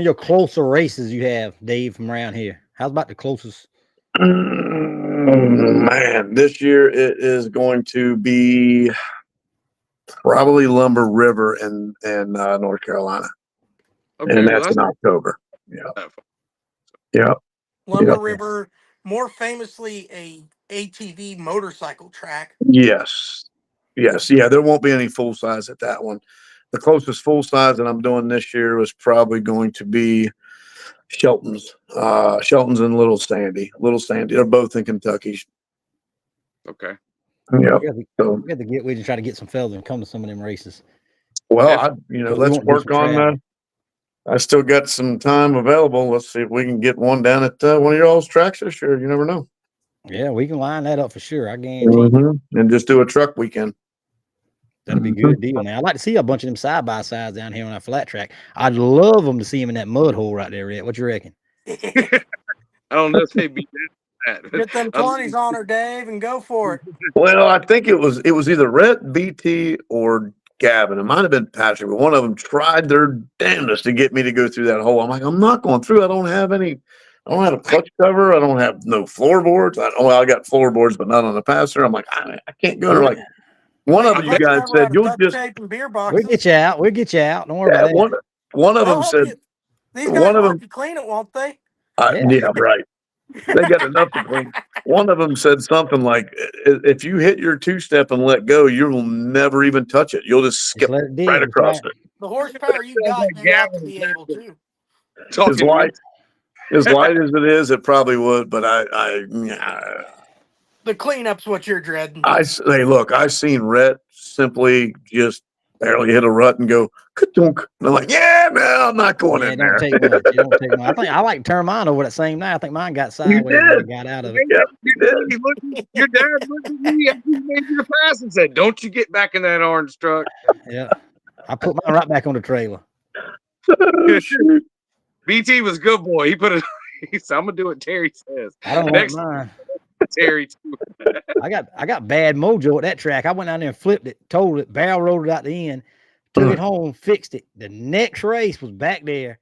your closer races you have, Dave, from around here? How's about the closest? Man, this year it is going to be probably Lumber River in North Carolina, and that's in October. Yeah. Lumber River, more famously a ATV motorcycle track. Yes. Yeah. There won't be any full size at that one. The closest full size that I'm doing this year was probably going to be Shelton's and Little Sandy. They're both in Kentucky. Okay. Yeah. We have to get with and try to get some fellas and come to some of them races. Well, let's work on that. I still got some time available. Let's see if we can get one down at one of your all's tracks this year. You never know. Yeah, we can line that up for sure. I guarantee. And just do a truck weekend. That'd be a good deal. Now, I'd like to see a bunch of them side by sides down here on that flat track. I'd love them to see them in that mud hole right there, Red. What you reckon? I don't know if they'd be that. Get them 20s on her, Dave, and go for it. Well, I think it was either Rhett, BT, or Gavin. It might have been Patrick, but one of them tried their damnedest to get me to go through that hole. I'm like, I'm not going through. I don't have a clutch cover. I don't have no floorboards. I got floorboards, but not on the passer. I'm like, I can't go. They're like, one of you guys said you'll just. We'll get you out. Don't worry about it. One of them said. These guys want to clean it, won't they? Yeah, right. They got enough to clean. one of them said something like, "If you hit your two-step and let go, you will never even touch it. You'll just skip let it dig, right that's across right. it." The horsepower you got, you got to be able to. As Talking light as it is, it probably would. But The cleanup's what you're dreading. hey, look, I seen Rhett simply just barely hit a rut and go ka-dunk. And I'm like, yeah, no, I'm not going Yeah, in it don't there. take much. It don't take much. I think I like to turn mine over that same night. I think mine got sideways when I got out of it. Yep, you did. Your dad looked at me after you made your pass and said, "Don't you get back in that orange truck." Yeah. I put mine right back on the trailer. Oh, shoot. BT was good boy. He put it. He said, "I'm gonna do what Terry says." I don't Next like mine. Terry too. I got bad mojo at that track. I went down there and flipped it, told it, barrel rolled it out the end, took it home, fixed it. The next race was back there,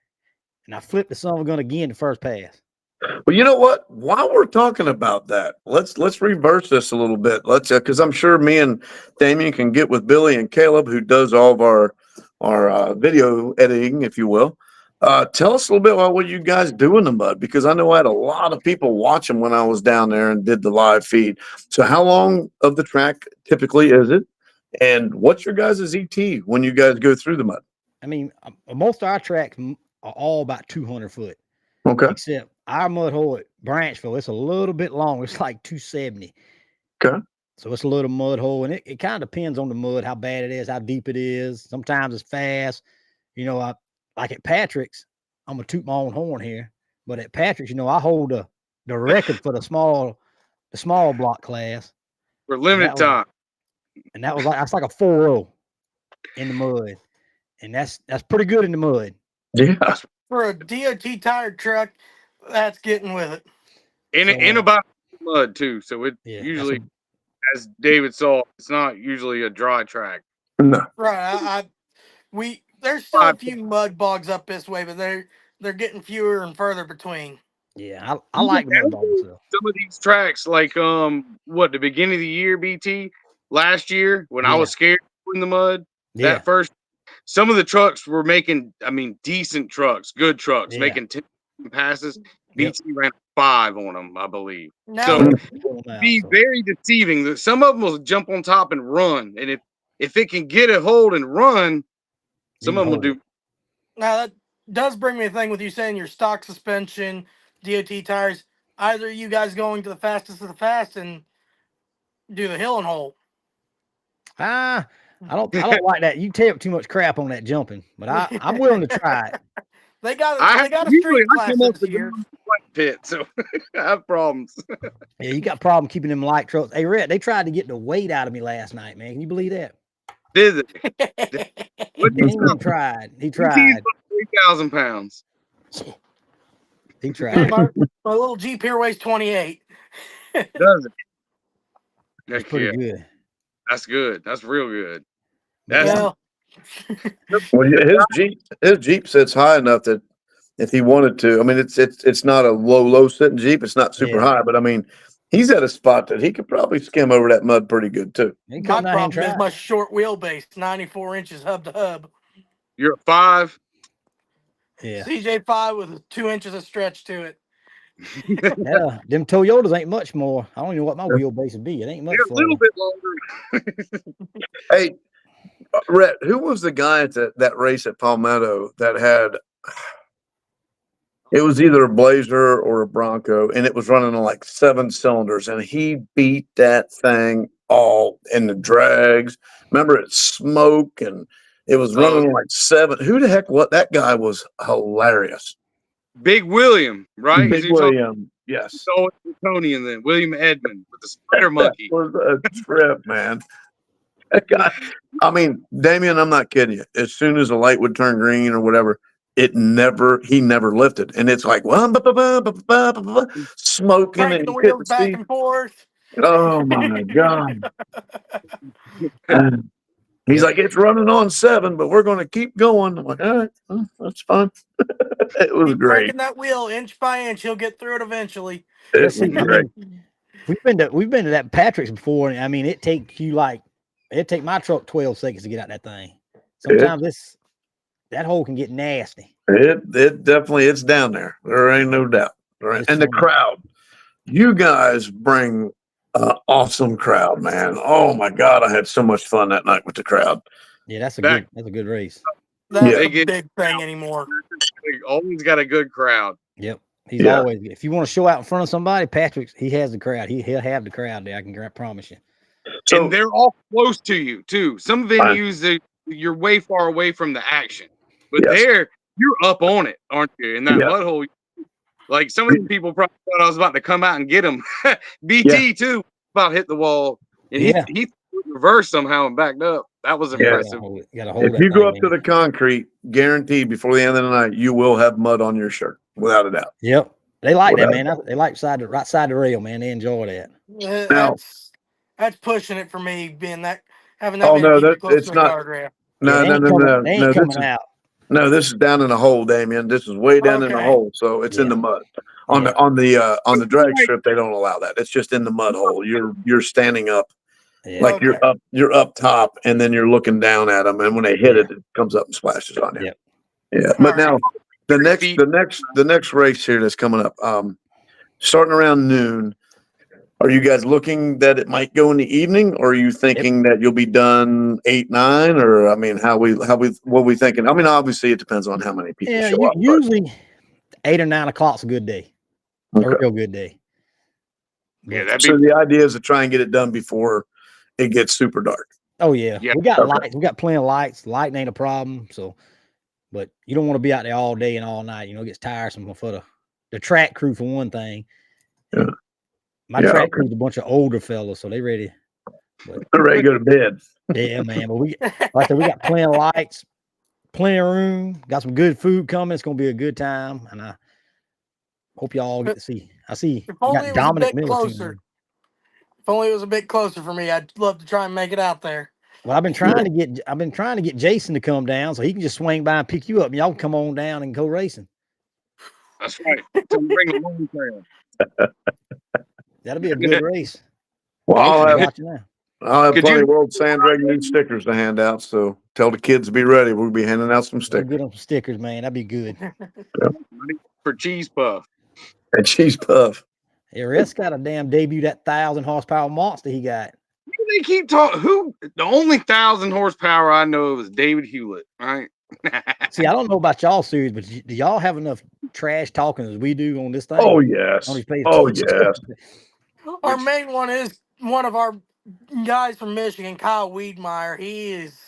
and I flipped the son of a gun again the first pass. Well, you know what? While we're talking about that, let's reverse this a little bit. Let's because I'm sure me and Damien can get with Billy and Caleb, who does all of our video editing, if you will. Tell us a little bit about what you guys do in the mud, because I know I had a lot of people watching when I was down there and did the live feed. So how long of the track typically is it? And what's your guys' ET when you guys go through the mud? I mean, most of our tracks are all about 200 foot. Okay. Except our mud hole at Branchville, it's a little bit long. It's like 270. Okay. So it's a little mud hole, and it kind of depends on the mud, how bad it is, how deep it is. Sometimes it's fast. You know, like at Patrick's, I'm gonna toot my own horn here, but at Patrick's, you know, I hold the record for the small block class For limited time. and that's like a 4.0 in the mud, and that's pretty good in the mud. Yeah. For a DOT tired truck, that's getting with it. In about mud too. So it usually, as David saw, it's not usually a dry track. No. Right. There's still a few mud bogs up this way, but they're getting fewer and further between. Yeah, I like the mud bogs. Some of these tracks, like the beginning of the year, BT last year when I was scared in the mud. Yeah. That first, some of the trucks were making, decent trucks, good trucks, making 10 passes. BT ran 5 on them, I believe. So be very deceiving. Some of them will jump on top and run, and if it can get a hold and run, some of them will do. Now that does bring me a thing with you saying your stock suspension, DOT tires. Either you guys going to the fastest of the fast and do the hill and hole. I don't like that. You take up too much crap on that jumping, but I'm willing to try it. They got a street class this year. Pit, so I have problems. Yeah, you got a problem keeping them light trucks. Hey, Rhett, they tried to get the weight out of me last night, man. Can you believe that? Did they? He tried. 3,000 pounds. He tried. My little Jeep here weighs 28. Does it? That's pretty good. That's good. That's real good. Well, his Jeep sits high enough that if he wanted to, it's not a low sitting Jeep. It's not super high, but he's at a spot that he could probably skim over that mud pretty good too. My problem is my short wheelbase, 94 inches hub to hub. You're a 5. Yeah. CJ5 with 2 inches of stretch to it. Yeah, them Toyotas ain't much more. I don't even know what my wheelbase would be. It ain't much. A little bit longer. Hey, Rhett, who was the guy at that race at Palmetto that had? It was either a Blazer or a Bronco, and it was running on like 7 cylinders, and he beat that thing all in the drags. Remember, it smoked, and it was running on like 7. Who the heck? What that guy was hilarious. Big William, right? Big William, yes. So Tony and then William Edmond with the spider monkey. That was a trip, man. That guy. Damien, I'm not kidding you. As soon as the light would turn green or whatever, he never lifted. And it's like, smoking and the wheels back and forth. Oh my God. He's like, it's running on 7, but we're going to keep going. I'm like, all right, that's fine. It was great. Breaking that wheel inch by inch, he'll get through it eventually. It was great. We've been to that Patrick's before. It take my truck 12 seconds to get out that thing. Sometimes that hole can get nasty. It definitely, it's down there. There ain't no doubt. Right. And the crowd. You guys bring an awesome crowd, man. Oh my God, I had so much fun that night with the crowd. Yeah, that's a good race. That's Yeah. a big thing anymore. They always got a good crowd. Yep. He's Yeah. always, if you want to show out in front of somebody, he has the crowd. He'll have the crowd there. I can promise you. So And they're all close to you too. Some venues you're way far away from the action, but Yes. there you're up on it, aren't you? In that Yeah. mud hole, like some of the people probably thought I was about to come out and get him. BT too about hit the wall, and he reversed somehow and backed up. That was impressive. If you go up to the concrete, guaranteed before the end of the night, you will have mud on your shirt, without a doubt. Yep. They like that, man. They like right side of the rail, man. They enjoy that. Now, that's pushing it for me, being that having Oh, that no, many people that- close it's to the not- guardrail. no, Yeah, they ain't no. coming out. No, this is down in a hole, Damien. This is way down in the Okay. hole, so it's in the mud. On the drag strip, they don't allow that. It's just in the mud hole. You're standing up, like you're up top, and then you're looking down at them. And when they hit it, it comes up and splashes on you. Yep. Yeah. But now the next race here that's coming up, starting around noon. Are you guys looking that it might go in the evening, or are you thinking that you'll be done 8, 9, or I mean, what we thinking? I mean, obviously it depends on how many people show up. Usually 8 or 9 o'clock's a good day. Okay. A real good day. Yeah, So the idea is to try and get it done before it gets super dark. Oh yeah. Yeah. We got lights. We got plenty of lights. Lighting ain't a problem. So, but you don't want to be out there all day and all night. It gets tiresome for the track crew for one thing. Yeah. My track crew's a bunch of older fellas, so they ready. They're ready to go to bed. Yeah, man. But we got plenty of lights, plenty of room, got some good food coming. It's gonna be a good time, and I hope y'all get to see. I see If only it was a bit Miller closer. If only it was a bit closer for me, I'd love to try and make it out there. Well, I've been trying to get Jason to come down so he can just swing by and pick you up, and y'all can come on down and go racing. That's right. Bring the long trail. That'll be a good race. Well, I'll have Could plenty you- of World Sand Dragon Meat stickers to hand out. So tell the kids to be ready. We'll be handing out some We'll stickers. get them some stickers, man. That'd be good. For cheese puff. And cheese puff. Yeah, Rest got a damn debut, that 1,000 horsepower monster he got. They keep talking. The only 1,000 horsepower I know is David Hewlett, right? See, I don't know about y'all series, but do y'all have enough trash talking as we do on this thing? Oh yes. On these pages? Oh yes. Our main one is one of our guys from Michigan, Kyle Wiedmeyer. He is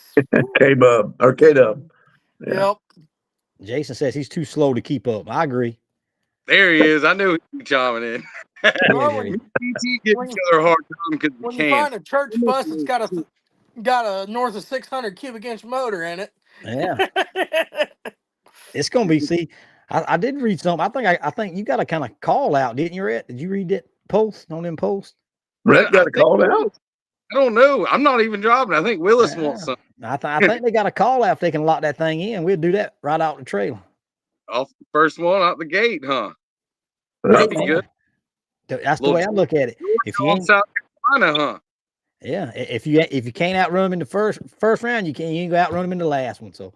K-Bub or K-Dub. Yeah. Yep. Jason says he's too slow to keep up. I agree. There he is. I knew he'd be chiming in. Well, when BT give each other a hard time because when we you can't. find a church bus that's got a north of 600 cubic inch motor in it. Yeah. It's gonna be. See, I did read something. I think you got a kind of call out, didn't you, Rhett? Did you read that post on them posts? Rhett got a call out. I don't know. I'm not even driving. I think Willis wants some. I think they got a call out if they can lock that thing in. We'll do that right out the trailer. Off the first one out the gate, huh? That'd be good. That's the way I look at it. If you ain't, South Carolina, huh? yeah, if you can't outrun them in the first round, you ain't gonna outrun them in the last one. So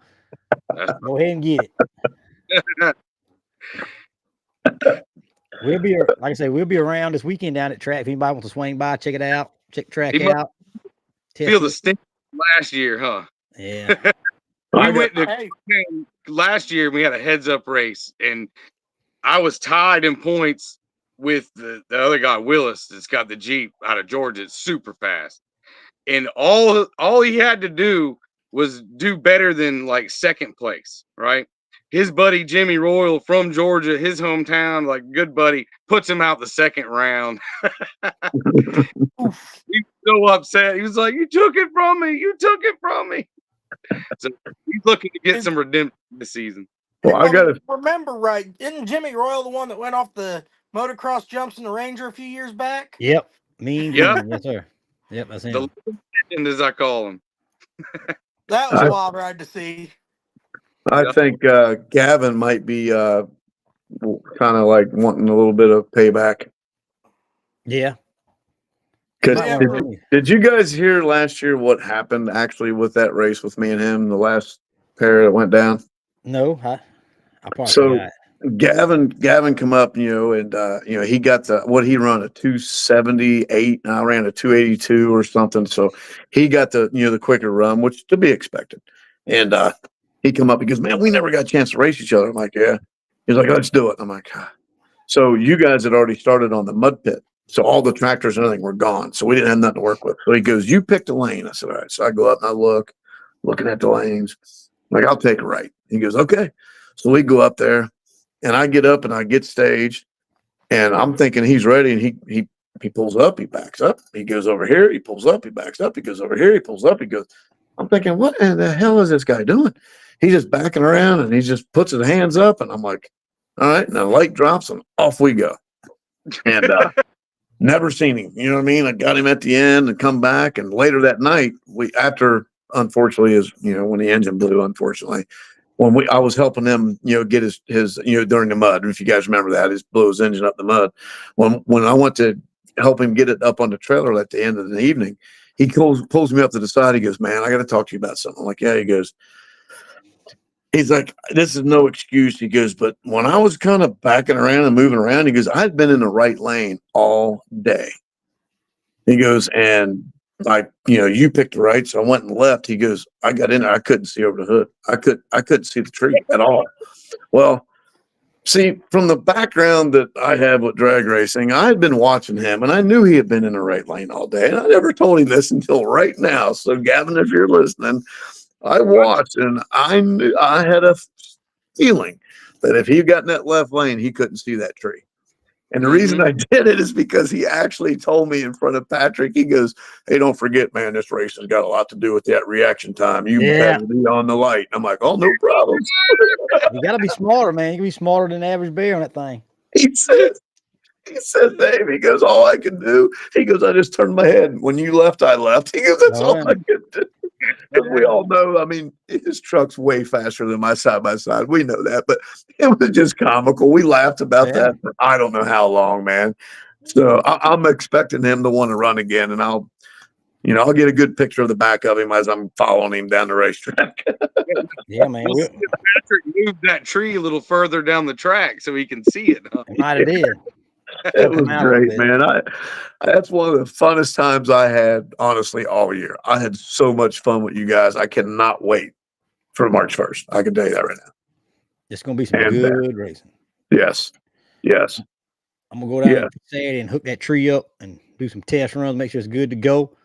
go ahead and get it. Like I say, we'll be around this weekend down at track. If anybody wants to swing by, check it out. Check track out. Feel the stink last year, huh? Yeah. We went to last year. We had a heads-up race, and I was tied in points with the other guy, Willis, that's got the Jeep out of Georgia. It's super fast, and all he had to do was do better than like second place, right? His buddy Jimmy Royal from Georgia, his hometown, like good buddy, puts him out the second round. He's so upset. He was like, "You took it from me. You took it from me." So he's looking to get some redemption this season. Well, I got to remember right. Isn't Jimmy Royal the one that went off the motocross jumps in the Ranger a few years back? Yep. Yep. Yes, sir. Yep, that's him. The legend, as I call him. That was a wild ride to see. I think Gavin might be kind of like wanting a little bit of payback. Yeah. Did you guys hear last year what happened actually with that race with me and him, the last pair that went down? No, I probably forgot. Gavin come up, and he got what he run a 278, and I ran a 282 or something. So he got the quicker run, which to be expected. And he come up, he goes, man, we never got a chance to race each other. I'm like, yeah. He's like, let's do it. I'm like, ah. So you guys had already started on the mud pit. So all the tractors and everything were gone. So we didn't have nothing to work with. So he goes, you picked a lane. I said, all right. So I go up and I looking at the lanes. I'm like, I'll take a right. He goes, okay. So we go up there and I get up and I get staged and I'm thinking he's ready. And he pulls up, he backs up, he goes over here, he pulls up, he backs up, he goes over here, he pulls up, he goes. I'm thinking, what in the hell is this guy doing? He's just backing around and he just puts his hands up and I'm like, all right. And the light drops and off we go. And never seen him. You know what I mean? I got him at the end and come back. And later that night, unfortunately, when the engine blew, unfortunately, I was helping him, get his during the mud. If you guys remember that, he blew his engine up the mud. When I went to help him get it up on the trailer at the end of the evening, he pulls me up to the side. He goes, man, I got to talk to you about something. I'm like, yeah. He's like, this is no excuse. He goes, but when I was kind of backing around and moving around, he goes, I'd been in the right lane all day. He goes, and you picked the right, so I went and left. He goes, I got in there, I couldn't see over the hood. I couldn't see the tree at all. Well, see, from the background that I had with drag racing, I had been watching him, and I knew he had been in the right lane all day. And I never told him this until right now. So, Gavin, if you're listening, I watched, and I had a feeling that if he got in that left lane, he couldn't see that tree. And the reason I did it is because he actually told me in front of Patrick, he goes, hey, don't forget, man, this race has got a lot to do with that reaction time. You better be on the light. I'm like, oh, no problem. You got to be smarter, man. You can be smarter than the average bear on that thing. He said, Dave, he goes, all I can do, he goes, I just turned my head. When you left, I left. He goes, that's all I can do. Because we all know, I mean, his truck's way faster than my side-by-side. We know that, but it was just comical. We laughed about that for I don't know how long, man. So I'm expecting him to want to run again, and I'll get a good picture of the back of him as I'm following him down the racetrack. Yeah, man. Patrick moved that tree a little further down the track so he can see it. Huh? Might have did. It was great, man. That's one of the funnest times I had, honestly, all year. I had so much fun with you guys. I cannot wait for March 1st. I can tell you that right now. It's going to be some good racing. Yes. I'm going to go down Saturday and hook that tree up and do some test runs, make sure it's good to go.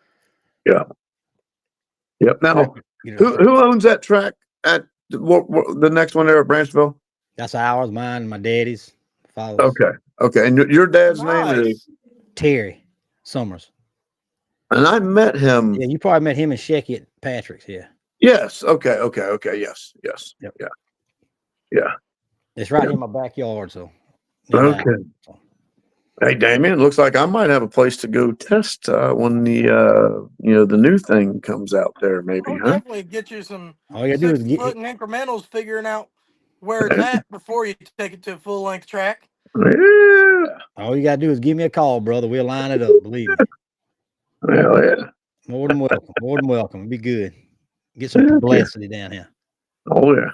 Yeah. Yep. Now, who owns that track at the next one there at Branchville? That's ours, mine, and my daddy's. Father's. Okay. And your dad's name is? Terry Summers. And I met him. Yeah, you probably met him and Shecky at Patrick's, yeah. Yes. Okay. Yes. Yep. Yeah. It's right in my backyard, so. Okay. Hey, Damien, looks like I might have a place to go test when the new thing comes out there, maybe, huh? Definitely get you some all you do is get incrementals, figuring out where it's at before you take it to a full-length track. Yeah. All you gotta do is give me a call, brother. We'll line it up, believe me. Hell yeah. More than welcome. More than welcome. It'd be good. Get some publicity down here. Oh yeah.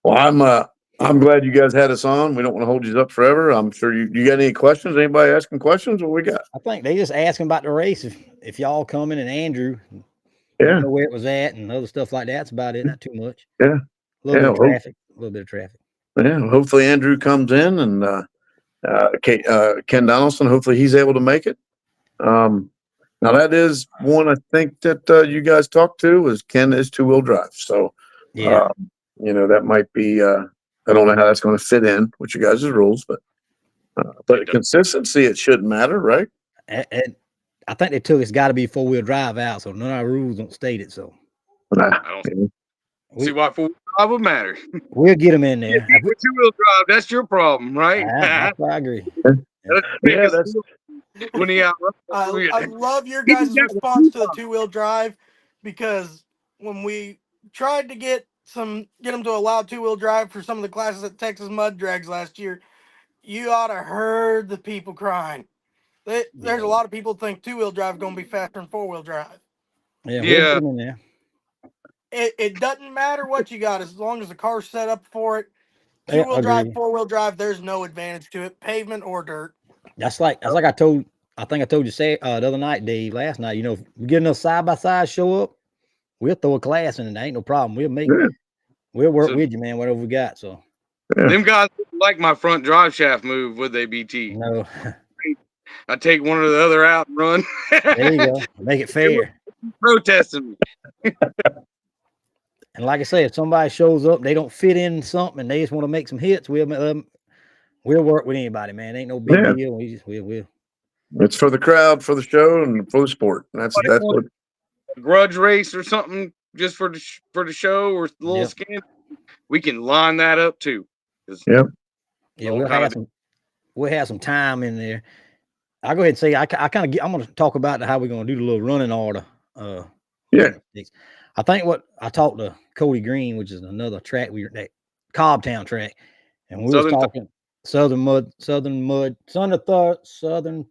Well, I'm glad you guys had us on. We don't want to hold you up forever. I'm sure you got any questions? Anybody asking questions? What we got? I think they just asking about the race. If y'all coming and Andrew, know where it was at and other stuff like that. That's about it. Not too much. Yeah. A little bit of traffic. Yeah. Hopefully Andrew comes in and Ken Donaldson. Hopefully he's able to make it. Now that is one I think that you guys talked to is Ken is 2-wheel drive. So that might be. I don't know how that's going to fit in with you guys' rules, but consistency, it shouldn't matter, right? And I think they took it's got to be 4-wheel drive out, so none of our rules don't state it. So I don't see why 4-wheel drive would matter. We'll get them in there. If you 2-wheel drive, that's your problem, right? I agree. That's I love your guys' response to the 2-wheel drive, because when we tried to get them to allow 2-wheel drive for some of the classes at Texas Mud Drags last year, you ought to heard the people crying. There's a lot of people think 2-wheel drive is going to be faster than 4-wheel drive. Yeah. We'll it doesn't matter what you got as long as the car's set up for it. 2-wheel drive, agreed. 4-wheel drive, there's no advantage to it, pavement or dirt. That's like I think I told you the other night, Dave, last night. You know, if we get enough side by side show up, we'll throw a class in, and there ain't no problem. We'll work So- with you, man. Whatever we got. So Them guys like my front drive shaft move with ABT. no, I take one or the other out and run. there you go. Make it fair. Protesting me. And like I say, if somebody shows up, they don't fit in something, and they just want to make some hits, we'll work with anybody, man. Ain't no big deal. We'll. It's for the crowd, for the show, and for the sport. That's what. A grudge race or something just for the show or a little skin. We can line that up too. Yeah, we'll have some time in there. I'll go ahead and say I'm going to talk about how we're going to do the little running order. I think what I talked to Cody Green, which is another track that Cobbtown track, and we were talking Southern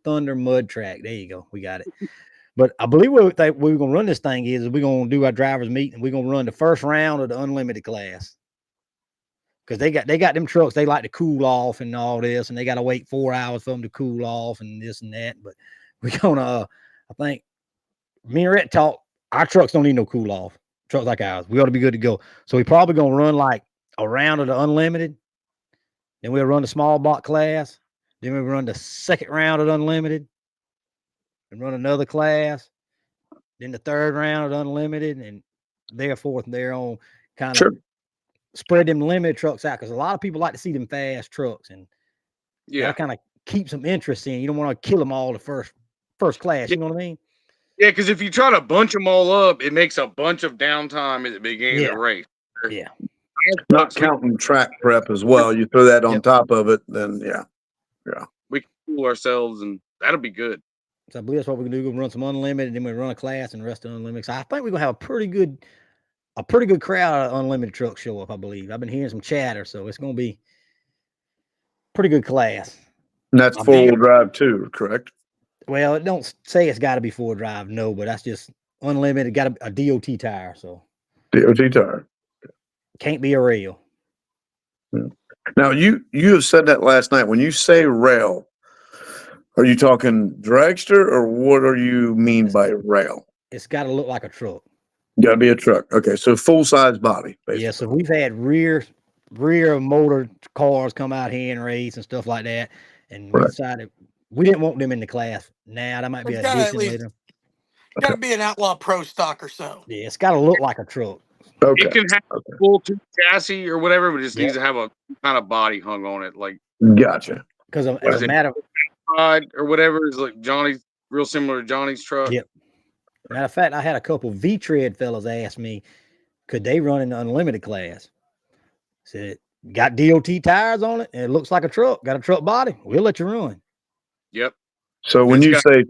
Thunder Mud Track. There you go, we got it. But I believe what we're going to run this thing is we're going to do our drivers meet, and we're going to run the first round of the unlimited class. Because they got them trucks, they like to cool off and all this, and they got to wait 4 hours for them to cool off and this and that. But we're gonna, I think, me and Rhett talk. Our trucks don't need no cool off. Trucks like ours, we ought to be good to go. So we probably gonna run like a round of the unlimited, then we'll run the small block class, then we'll run the second round of the unlimited, and run another class, then the third round of the unlimited, and therefore from there on, kind of spread them limited trucks out, because a lot of people like to see them fast trucks, and that kind of keeps some interest in. You don't want to kill them all the first class. You know what I mean? Yeah, because if you try to bunch them all up, it makes a bunch of downtime at the beginning of the race. Yeah. Not counting track prep as well. You throw that on top of it, then we can cool ourselves, and that'll be good. So I believe that's what we're gonna do. We're gonna run some unlimited, and then we run a class, and the rest of unlimited. So I think we're gonna have a pretty good crowd of unlimited trucks show up. I believe I've been hearing some chatter, so it's gonna be pretty good class. And that's 4-wheel drive too, correct? Well, it don't say it's got to be 4-wheel drive, no, but that's just unlimited. Got a DOT tire, so DOT tire can't be a rail. Now you have said that last night. When you say rail, are you talking dragster, or what are you mean by rail? It's got to look like a truck. Got to be a truck. Okay, so full size body. Basically. Yeah, so we've had rear motor cars come out here and race and stuff like that, and we decided we didn't want them in the class. Now that might be an addition later. Got to be an Outlaw Pro stock or so. Yeah, it's got to look like a truck. Okay. It can have a full tube chassis or whatever, but it just needs to have a kind of body hung on it, like. Gotcha. Because as a matter of or whatever is like Johnny's, real similar to Johnny's truck. Yep. Matter of fact, I had a couple V-Tread fellas ask me, could they run in the unlimited class? Said, got DOT tires on it, and it looks like a truck. Got a truck body. We'll let you run. Yep. So when you say,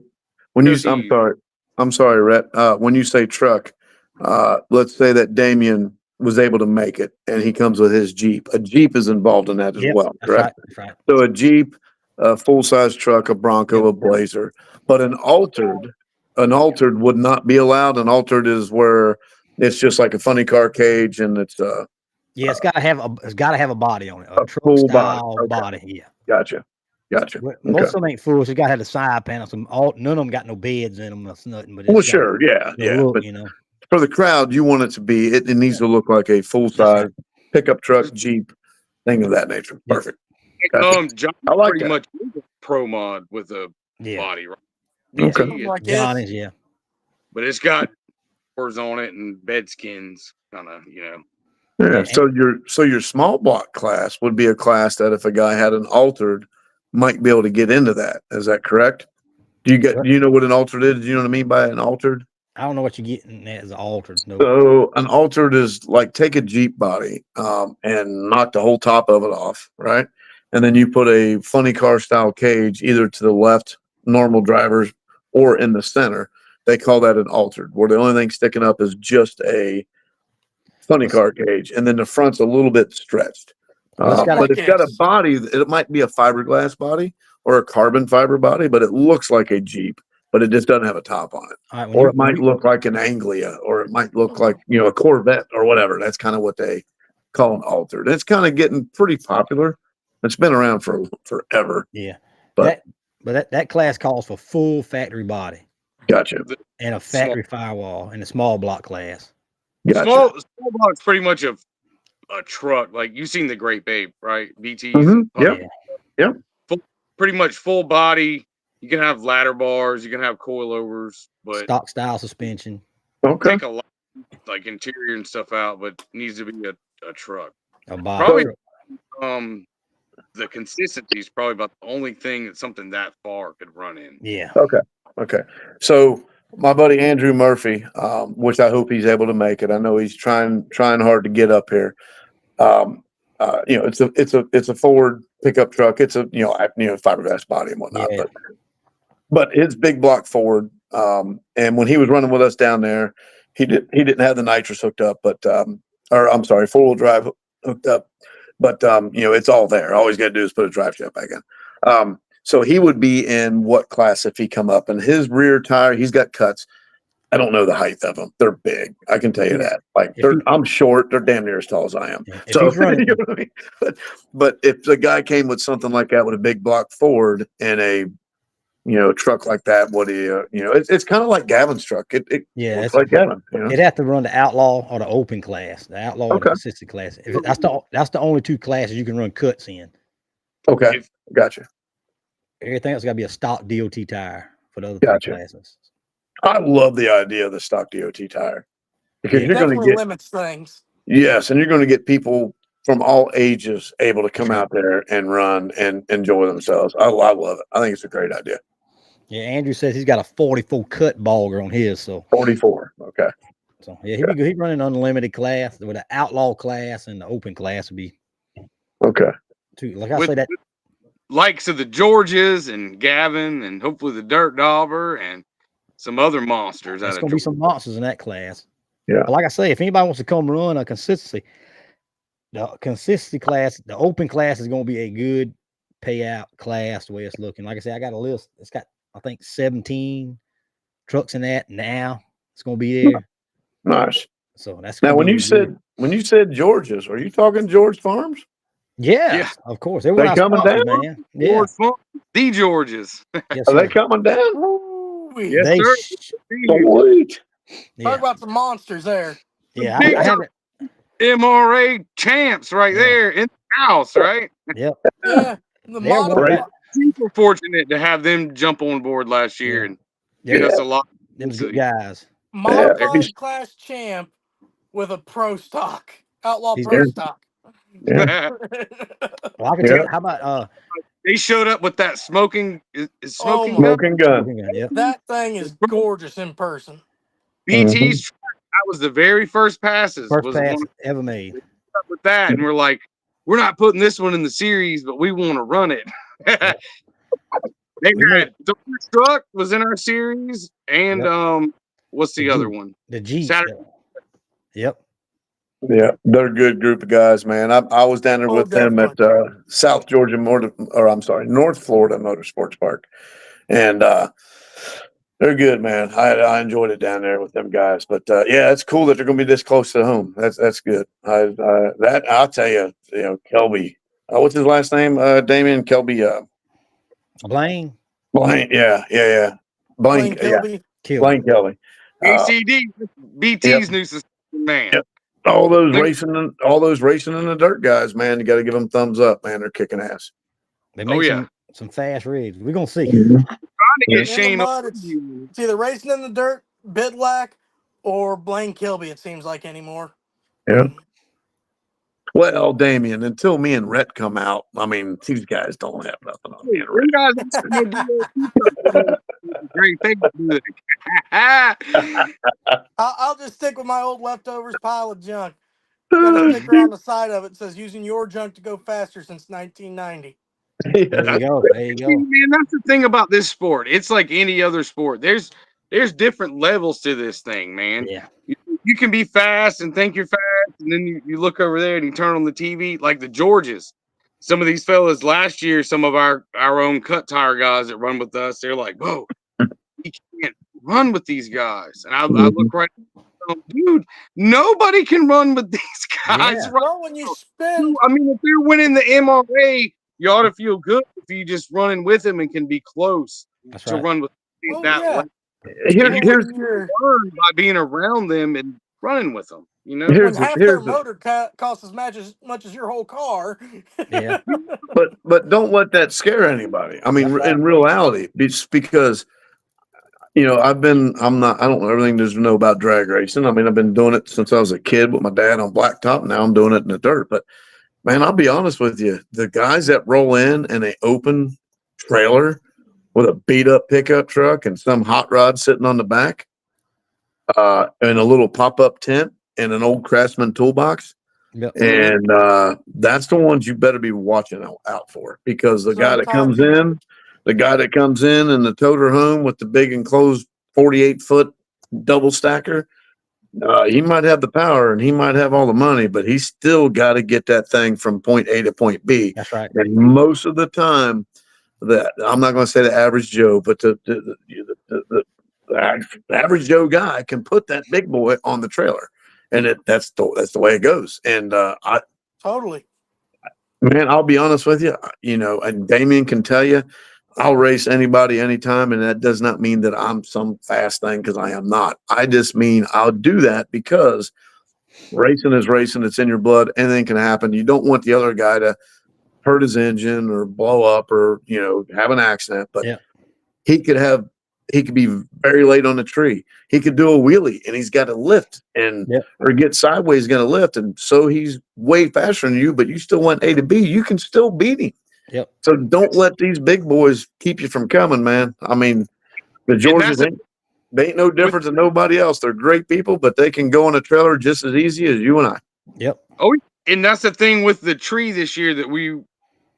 I'm sorry, Rhett. When you say truck, let's say that Damien was able to make it, and he comes with his Jeep. A Jeep is involved in that as well, correct? That's right. So a Jeep, a full-size truck, a Bronco, a Blazer, but an altered would not be allowed. An altered is where it's just like a funny car cage, and it's it's got to have a body on it, a truck full style body. Yeah, gotcha. Most of them ain't full. So you got to have the side panels. None of them got no beds in them. That's nothing. But well, sure, yeah. Look, but for the crowd, you want it to be. It needs to look like a full-size pickup truck, Jeep, thing of that nature. Perfect. John, I like pretty that. much pro mod with a body, right? Okay. Like Johnny's, but it's got doors on it and bed skins, kind of, Yeah. So your small block class would be a class that if a guy had an altered, might be able to get into that. Is that correct? Do you know what an altered is? Do you know what I mean by an altered? I don't know what you're getting at as altered. No. So an altered is like take a Jeep body and knock the whole top of it off, right? And then you put a funny car style cage either to the left, normal drivers, or in the center. They call that an altered, where the only thing sticking up is just a funny car cage, and then the front's a little bit stretched. But it's got a body. It might be a fiberglass body or a carbon fiber body, but it looks like a Jeep, but it just doesn't have a top on it. Or it might look like an Anglia, or it might look like a Corvette or whatever. That's kind of what they call an altered. It's kind of getting pretty popular. It's been around for forever. Yeah. But that class calls for full factory body. Gotcha. And a factory firewall in the small block class. Gotcha. Small block's pretty much a truck. Like you've seen the Great Babe, right? BTs. Mm-hmm. Yep. Pretty much full body. You can have ladder bars. You can have coilovers, but stock style suspension. Okay. Take a lot like interior and stuff out, but needs to be a truck. Probably. The consistency is probably about the only thing that something that far could run in. Yeah. Okay. So my buddy Andrew Murphy, which I hope he's able to make it. I know he's trying hard to get up here. It's a Ford pickup truck. It's a fiberglass body and whatnot. Yeah. But his big block Ford. And when he was running with us down there, he didn't have the nitrous hooked up, four wheel drive hooked up. But it's all there. All he's got to do is put a drive shaft back in. So he would be in what class if he come up? And his rear tire, he's got cuts. I don't know the height of them. They're big. I can tell you that. Like I'm short. They're damn near as tall as I am. So, you know what I mean? But if the guy came with something like that with a big block Ford and a truck like that, what do you it's kind of like Gavin's truck. It's like Gavin. It'd have to run the outlaw or the open class. The outlaw or the consistent class. That's the only two classes you can run cuts in. Okay, gotcha. Everything else got to be a stock DOT tire for the other three classes. I love the idea of the stock DOT tire because you're going to get limits things. Yes, and you're going to get people from all ages able to come out there and run and enjoy themselves. I love it. I think it's a great idea. Yeah, Andrew says he's got a 44 cut Bolger on his. So 44. Okay. So yeah, he'd run an unlimited class with an outlaw class, and the open class would be okay. Like I say that. Likes of the Georges and Gavin, and hopefully the Dirt Dauber and some other monsters. There's going to be some monsters in that class. Yeah. But like I say, if anybody wants to come run a consistency, the consistency class, the open class is going to be a good payout class the way it's looking. Like I said, I got a list. It's got, I think, 17 trucks in that now. It's going to be there. Nice. So that's now when you said George's, are you talking George Farms? Yeah, of course. They coming down, man. Yeah. The Georges. Yes, are they coming down? Yes, sir. Sweet. Talk about some monsters there. Yeah, I haven't. MRA champs right there in the house, right? Yep. Yeah. Super fortunate to have them jump on board last year and get us a lot. Them good guys. Modified class champ with a pro stock. Outlaw pro stock. Yeah. Well, I can tell you, how about they showed up with that smoking gun. Yep. That thing is gorgeous in person. BT's track, that was the very first passes. First pass ever made. With that, and we're like, we're not putting this one in the series, but we want to run it. They had the first truck was in our series, and what's the other one? The Jeep. Saturday. Yep. Yeah, they're a good group of guys, man. I was down there with them at North Florida Motorsports Park, and they're good, man. I enjoyed it down there with them guys. But yeah, it's cool that they're going to be this close to home. That's good. I'll tell you, Kelby. What's his last name? Damian Kelby. Blaine. Yeah. Blaine Kelby. Blaine Kelby. ACD, BT's new man. Yep. All those racing in the dirt guys, man. You got to give them thumbs up, man. They're kicking ass. They make some fast rigs. We're gonna see. Trying to get Shane. It's either racing in the dirt, Bidlack, or Blaine Kilby. It seems like anymore. Yeah. Well, Damien, until me and Rhett come out, I mean, these guys don't have nothing on me and Rhett. Great thing. I'll just stick with my old leftovers pile of junk. Got a sticker on the side of it that says using your junk to go faster since 1990. There you go. Man, that's the thing about this sport. It's like any other sport. There's different levels to this thing, man. Yeah. You can be fast and think you're fast, and then you look over there and you turn on the TV, like the Georges. Some of these fellas last year, some of our own cut tire guys that run with us, they're like, whoa, you can't run with these guys. And I look right at dude, nobody can run with these guys. Yeah. Right? Well, when you spend, I mean, if they're winning the MRA, you ought to feel good if you just running with them and can be close That's to right. run with oh that yeah, level. well, Here's when you're Learn by being around them and running with them. You know, when here's the, half their here's the, motor costs as much as your whole car. Yeah. but don't let that scare anybody. I mean, That's right. in reality, it's because I don't know everything there's to know about drag racing. I mean, I've been doing it since I was a kid with my dad on blacktop. Now I'm doing it in the dirt. But man, I'll be honest with you, the guys that roll in an open trailer with a beat up pickup truck and some hot rod sitting on the back, and a little pop up tent and an old Craftsman toolbox. Yep. And that's the ones you better be watching out for, because the guy that Sometimes comes in, in the toter home with the big enclosed 48-foot double stacker, he might have the power and he might have all the money, but he's still got to get that thing from point A to point B. That's right. And most of the time, that I'm not going to say the average Joe, but the average Joe guy can put that big boy on the trailer, and that's the way it goes. And totally. man, I'll be honest with you, and Damien can tell you, I'll race anybody anytime, and that does not mean that I'm some fast thing, because I am not. I just mean I'll do that because racing is racing. It's in your blood. Anything can happen. You don't want the other guy to hurt his engine or blow up or have an accident. But Yeah. he could be very late on the tree. He could do a wheelie and he's got to lift or get sideways, going to lift, and so he's way faster than you, but you still went A to B. You can still beat him. Yep. So don't let these big boys keep you from coming, man. I mean, the Georgians, they ain't no different than nobody else. They're great people, but they can go in a trailer just as easy as you and I. Yep. Oh, and that's the thing with the tree this year that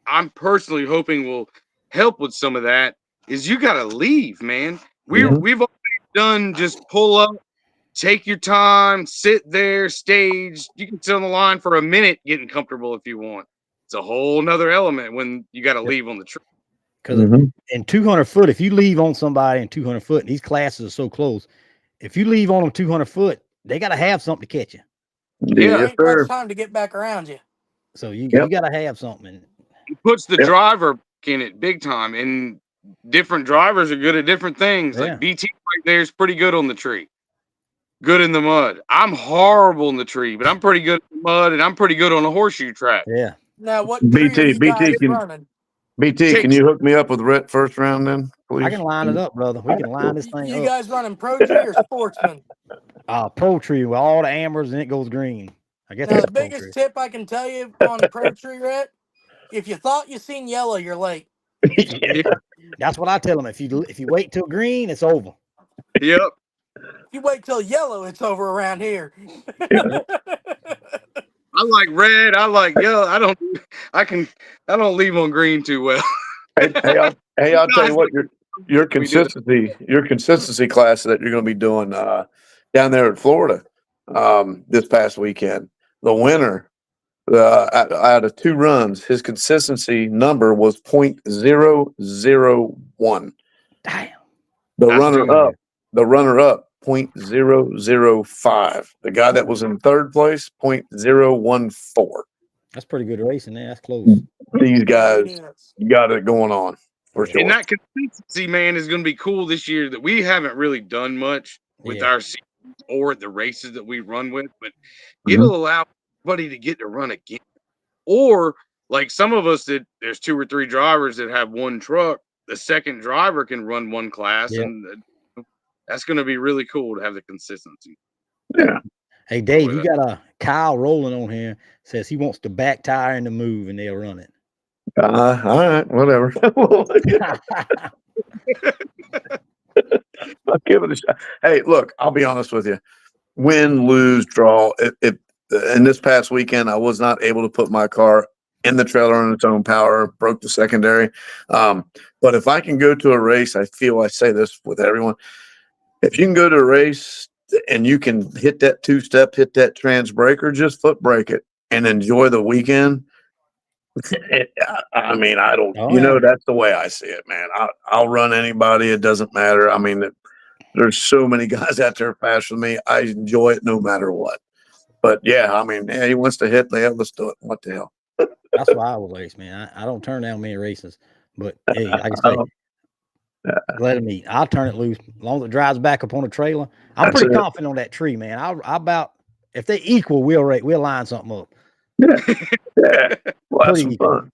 I'm personally hoping will help with some of that, is you got to leave, man. We've already done just pull up, take your time, sit there, stage. You can sit on the line for a minute getting comfortable if you want. It's a whole nother element when you got to leave on the tree. Because in 200 foot, if you leave on somebody in 200 foot, and these classes are so close, if you leave on them 200 foot, they got to have something to catch you. Yeah, ain't much time to get back around you. So you got to have something. It puts the driver in it big time, and different drivers are good at different things. Yeah. Like BT right there is pretty good on the tree. Good in the mud. I'm horrible in the tree, but I'm pretty good in the mud, and I'm pretty good on a horseshoe track. Yeah. Now, what tree are you guys running? BT, can you hook me up with Rhett first round then, please? I can line it up, brother. We can line this thing up. You guys running Pro Tree or Sportsman? Pro Tree with all the ambers, and it goes green. I guess now, the biggest tip I can tell you on Pro Tree, Rhett, if you thought you seen yellow, you're late. Yeah. That's what I tell them. If you wait till green, it's over. Yep. If you wait till yellow, it's over around here. I like red. I like yellow. I don't leave on green too well. Hey, I'll tell you what, your consistency class that you're going to be doing down there in Florida this past weekend. The winner out of 2 runs, his consistency number was 0.001. Damn. The runner up 0.005. The guy that was in 3rd place 0.014. That's pretty good racing there. That's close. These guys got it going on for sure. And that consistency, man, is going to be cool this year, that we haven't really done much with our seasons or the races that we run with, but it'll allow everybody to get to run again. Or like some of us, that there's 2 or 3 drivers that have one truck, the second driver can run one class, and that's going to be really cool to have the consistency. Yeah. Hey, Dave, you got a Kyle rolling on here. Says he wants the back tire in the move, and they'll run it. All right, whatever. I'll give it a shot. Hey, look, I'll be honest with you. Win, lose, draw. In this past weekend, I was not able to put my car in the trailer on its own power, broke the secondary. But if I can go to a race, I say this with everyone. If you can go to a race and you can hit that 2-step, hit that trans brake, or just foot brake it and enjoy the weekend. I mean, I don't, that's the way I see it, man. I'll run anybody. It doesn't matter. I mean, there's so many guys out there faster than me. I enjoy it no matter what. But yeah, I mean, he wants to hit. Let's do it. What the hell? That's why I will race, man. I don't turn down many races, but hey, like I say, let him eat. I'll turn it loose as long as it drives back up on the trailer. I'm pretty confident on that tree, man. I about if they equal, we'll line something up. Yeah. We'll have some fun.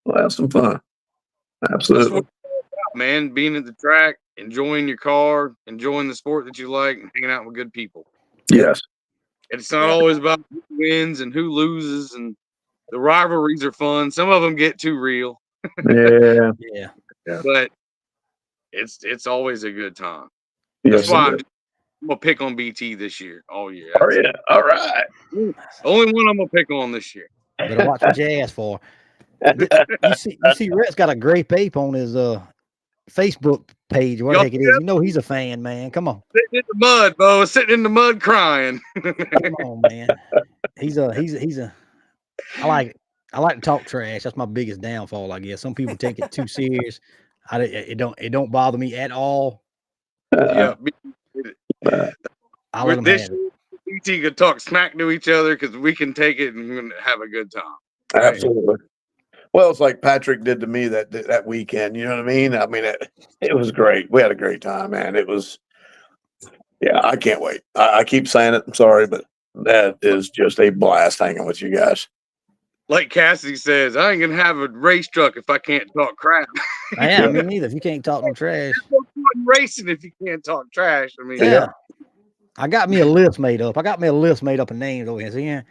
We'll have some fun. Absolutely. Man, being at the track, enjoying your car, enjoying the sport that you like, and hanging out with good people. Yes. It's not always about who wins and who loses, and the rivalries are fun. Some of them get too real. Yeah. Yeah. But it's always a good time. Yes, that's why I'm gonna pick on BT this year, all year. Oh yeah. All right. Only one I'm gonna pick on this year. Better watch what you ask for. You see, Rhett's got a grape ape on his Facebook page. What the heck it is? You know he's a fan, man. Come on. Sitting in the mud, Bo. Sitting in the mud crying. Come on, man. He's a. I like it. I like to talk trash. That's my biggest downfall, I guess. Some people take it too serious. It don't bother me at all. Yeah. I let them have it. BT could talk smack to each other because we can take it and we're gonna have a good time. Right? Absolutely. Well, it's like Patrick did to me that weekend. You know what I mean? I mean, it was great. We had a great time, man. It was. Yeah, I can't wait. I keep saying it. I'm sorry, but that is just a blast hanging with you guys. Like Cassidy says, I ain't gonna have a race truck if I can't talk crap. Yeah, me neither. If you can't talk no trash, racing if you can't talk trash. I mean, yeah. I got me a list made up. of names over here. See here.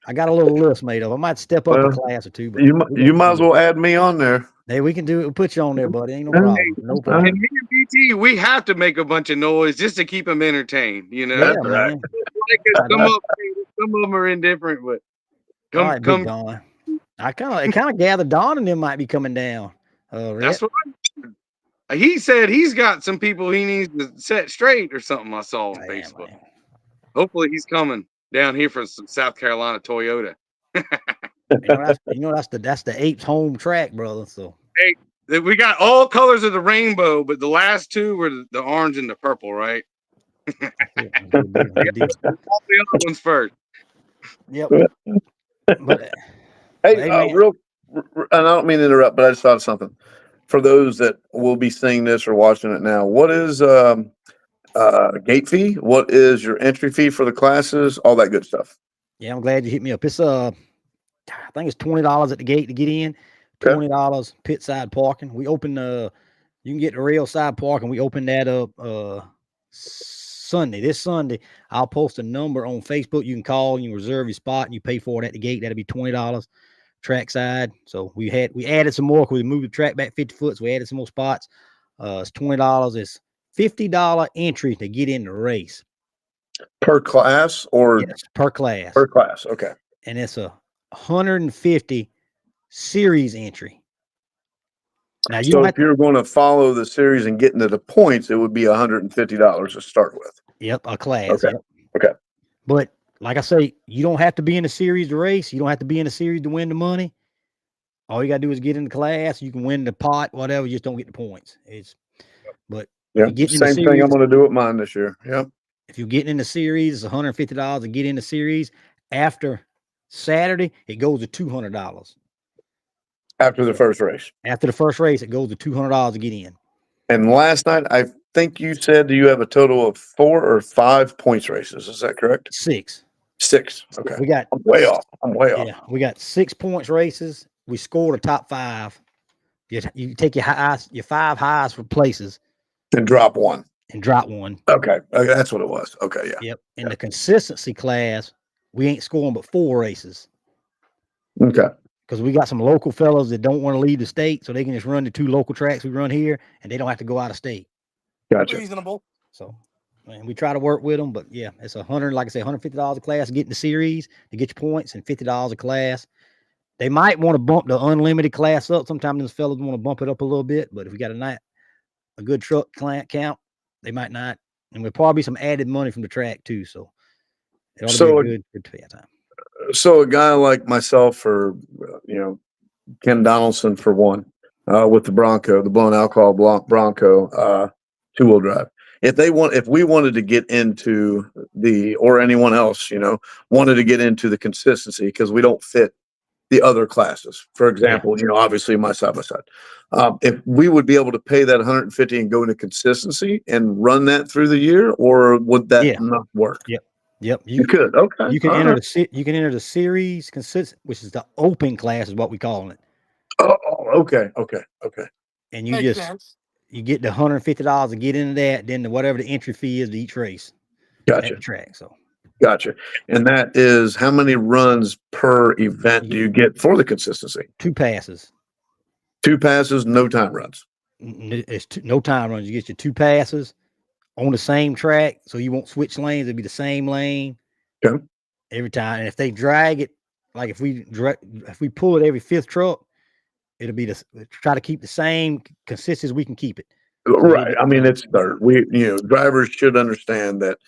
I got a little list made up. I might step up a class or two. But you might as well add me on there. Hey, we can do it. We'll put you on there, buddy. Ain't no problem. No problem. And me and BT, we have to make a bunch of noise just to keep them entertained. You know, yeah, man. Some of them are indifferent, but come. Don. It kind of gathered Don and them might be coming down. That's what he said. He's got some people he needs to set straight or something. I saw on Facebook. Man. Hopefully, he's coming down here for some South Carolina Toyota. that's the Apes home track, brother. So hey, we got all colors of the rainbow, but the last two were the orange and the purple, right? All the other ones first. Yep. Hey, real, and I don't mean to interrupt, but I just thought of something. For those that will be seeing this or watching it now, what is gate fee? What is your entry fee for the classes? All that good stuff. Yeah, I'm glad you hit me up. It's I think it's $20 at the gate to get in. $20 pit side parking. We open you can get the rail side parking. We open that up Sunday. This Sunday, I'll post a number on Facebook. You can call, you can reserve your spot, and you pay for it at the gate. That'll be $20 track side. So we added some more because we moved the track back 50 foot. So we added some more spots. It's $20. It's $50 entry to get in the race. Per class or per class? Per class. Okay. And it's a 150 series entry. Now, if you're going to follow the series and get into the points, it would be $150 to start with. Yep, a class. Okay. Yep. Okay. But like I say, you don't have to be in a series to race. You don't have to be in a series to win the money. All you got to do is get in the class. You can win the pot, whatever. You just don't get the points. Same thing I'm going to do with mine this year. Yep. If you're getting in the series, it's $150 to get in the series. After Saturday, it goes to $200. After the first race. After the first race, it goes to $200 to get in. And last night, I think you said you have a total of 4 or 5 points races. Is that correct? 6. 6. Okay. I'm way off. Yeah, we got 6 points races. We scored a top 5. You take your 5 highs for places. And drop one. Okay. That's what it was. Okay. Yeah. Yep. In the consistency class, we ain't scoring but 4 races. Okay. Because we got some local fellows that don't want to leave the state, so they can just run the 2 local tracks we run here, and they don't have to go out of state. Gotcha. Reasonable. So, and we try to work with them, but yeah, it's $150 a class to get in the series to get your points, and $50 a class. They might want to bump the unlimited class up. Sometimes those fellows want to bump it up a little bit, but if we got a good truck count, they might not. And there'll probably be some added money from the track too. So it ought to be a good fair time. So a guy like myself or Ken Donaldson for one, with the Bronco, the blown alcohol Bronco, 2-wheel drive. If we wanted to get into or anyone else, wanted to get into the consistency because we don't fit the other classes. For example, obviously my side by side. If we would be able to pay that 150 and go into consistency and run that through the year, or would that not work? Yep. You could. Okay. You can enter the series consistent, which is the open class, is what we call it. Oh, okay. And you you get the $150 to get into that, then whatever the entry fee is to each race. Gotcha. At the track. So. Gotcha. And that is how many runs per event do you get for the consistency? 2 passes. 2 passes, no time runs. It's no time runs. You get your 2 passes on the same track, so you won't switch lanes. It'll be the same lane every time. And if they drag it, like if we pull it every 5th truck, it'll be try to keep the same consistency as we can keep it. Right. I mean, it's third. Drivers should understand that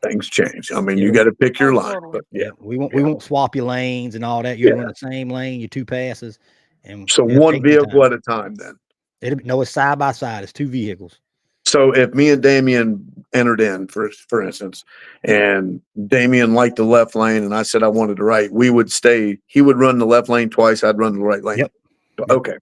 things change. I mean, you got to pick your line, but we won't swap your lanes and all that. You're on the same lane, your 2 passes, and so one vehicle at a time. Then it's side by side. It's 2 vehicles. So if me and Damien entered in, for instance, and Damien liked the left lane, and I said I wanted the right, we would stay. He would run the left lane twice. I'd run the right lane. Yep. Okay.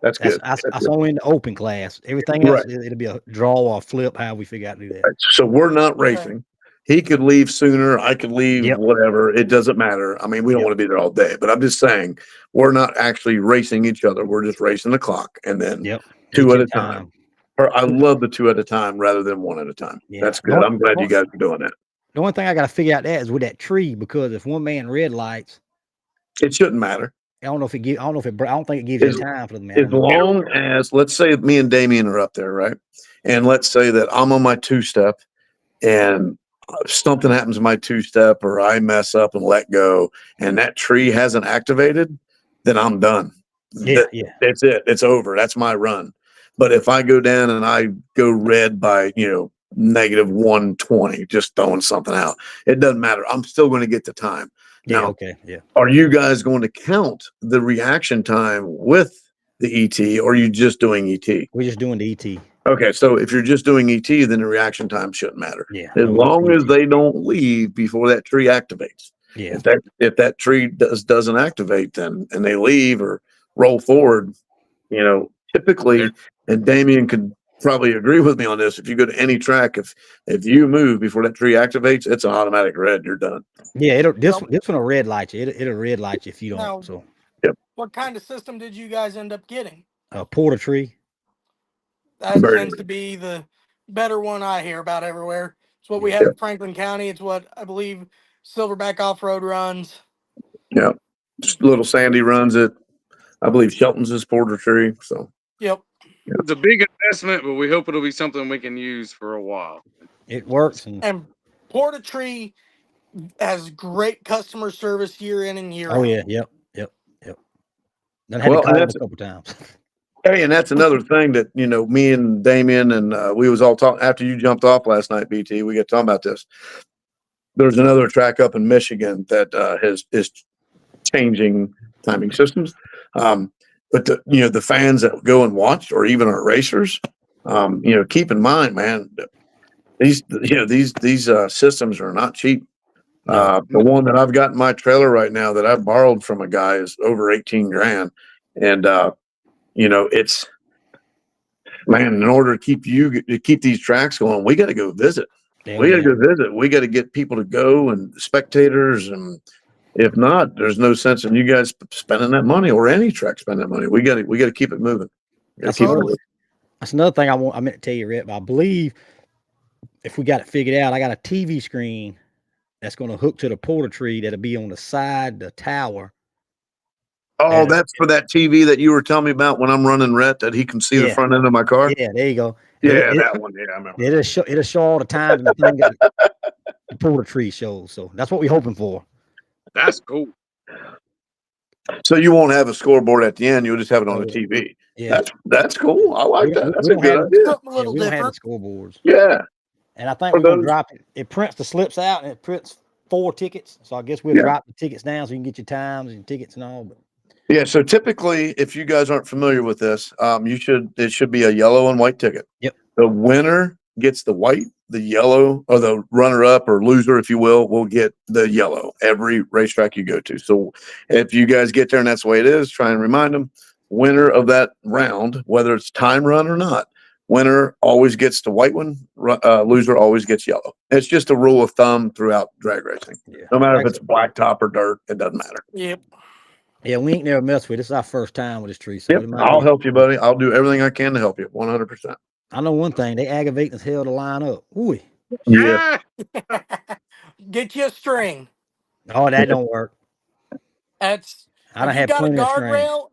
That's good. I saw in the open class. Everything else, it'll be a draw or a flip. How we figure out to do that. Right. So we're not racing. He could leave sooner. I could leave whatever. It doesn't matter. I mean, we don't want to be there all day, but I'm just saying we're not actually racing each other. We're just racing the clock, and then 2 at a time. I love the 2 at a time rather than 1 at a time. That's good. I'm glad you guys are doing that. The only thing I got to figure out is with that tree, because if one man red lights, it shouldn't matter. I don't think it gives you time for the man. As long as, let's say me and Damien are up there, right? And let's say that I'm on my 2-step and something happens to my 2-step, or I mess up and let go, and that tree hasn't activated, then I'm done. That's it. It's over. That's my run. But if I go down and I go red by, negative 120, just throwing something out, it doesn't matter. I'm still going to get the time. Now, are you guys going to count the reaction time with the ET, or are you just doing ET? We're just doing the ET. Okay, so if you're just doing ET, then the reaction time shouldn't matter. As long as they don't leave before that tree activates. If that tree doesn't activate, then and they leave or roll forward, typically, and Damien could probably agree with me on this. If you go to any track, if you move before that tree activates, it's an automatic red. You're done. This one will red light you. It'll red light you if you don't. What kind of system did you guys end up getting? A Porter tree. That tends to be the better one I hear about everywhere. It's what we have in Franklin County. It's what I believe Silverback Off-Road runs. Yeah. Little Sandy runs it. I believe Shelton's is Porter tree. So. Yep. It's a big investment, but we hope it'll be something we can use for a while. It works. And Porter Tree has great customer service year in and year out. Oh, yeah. Yep. Then I had to call him a couple times. Hey, and that's another thing that, me and Damien and we was all talking after you jumped off last night, BT, we get talking about this. There's another track up in Michigan that is changing timing systems. But the fans that go and watch, or even our racers, keep in mind, man, these systems are not cheap. The one that I've got in my trailer right now that I borrowed from a guy is over 18 grand. And, it's, man, in order to keep these tracks going, we got to go visit. We got to go visit. We got to get people to go and spectators. And if not, there's no sense in you guys spending that money, or any track spending that money. We got to keep it moving. That's another thing I meant to tell you, Rip. I believe if we got it figured out, I got a TV screen that's going to hook to the Porter tree that'll be on the side, the tower. Oh, that's for that TV that you were telling me about when I'm running Rhett, that he can see the front end of my car. Yeah, there you go. That one. Yeah, I remember. It'll show all the times the thing that the Porter tree shows. So that's what we're hoping for. That's cool. So you won't have a scoreboard at the end. You'll just have it on the TV. Yeah, that's cool. I like that. That's a good idea. Something a little we don't different. have the scoreboards. Yeah. And I think we're going to drop it. It prints the slips out, and it prints 4 tickets. So I guess we'll drop the tickets down so you can get your times and your tickets and all. But Yeah. So typically, if you guys aren't familiar with this, it should be a yellow and white ticket. Yep. The winner gets the white, the yellow, or the runner up or loser, if you will get the yellow every racetrack you go to. So if you guys get there and that's the way it is, try and remind them, winner of that round, whether it's time run or not, winner always gets the white one, loser always gets yellow. It's just a rule of thumb throughout drag racing. Yeah. No matter if it's blacktop or dirt, it doesn't matter. Yep. Yeah, we ain't never messed with it. This is our first time with this tree. So Yep, I'll help you, buddy. I'll do everything I can to help you. 100%. I know one thing. They aggravate as hell to line up. Ooh. Yeah. Get you a string. Oh, that don't work. That's I don't you have got a plenty of string. guardrail.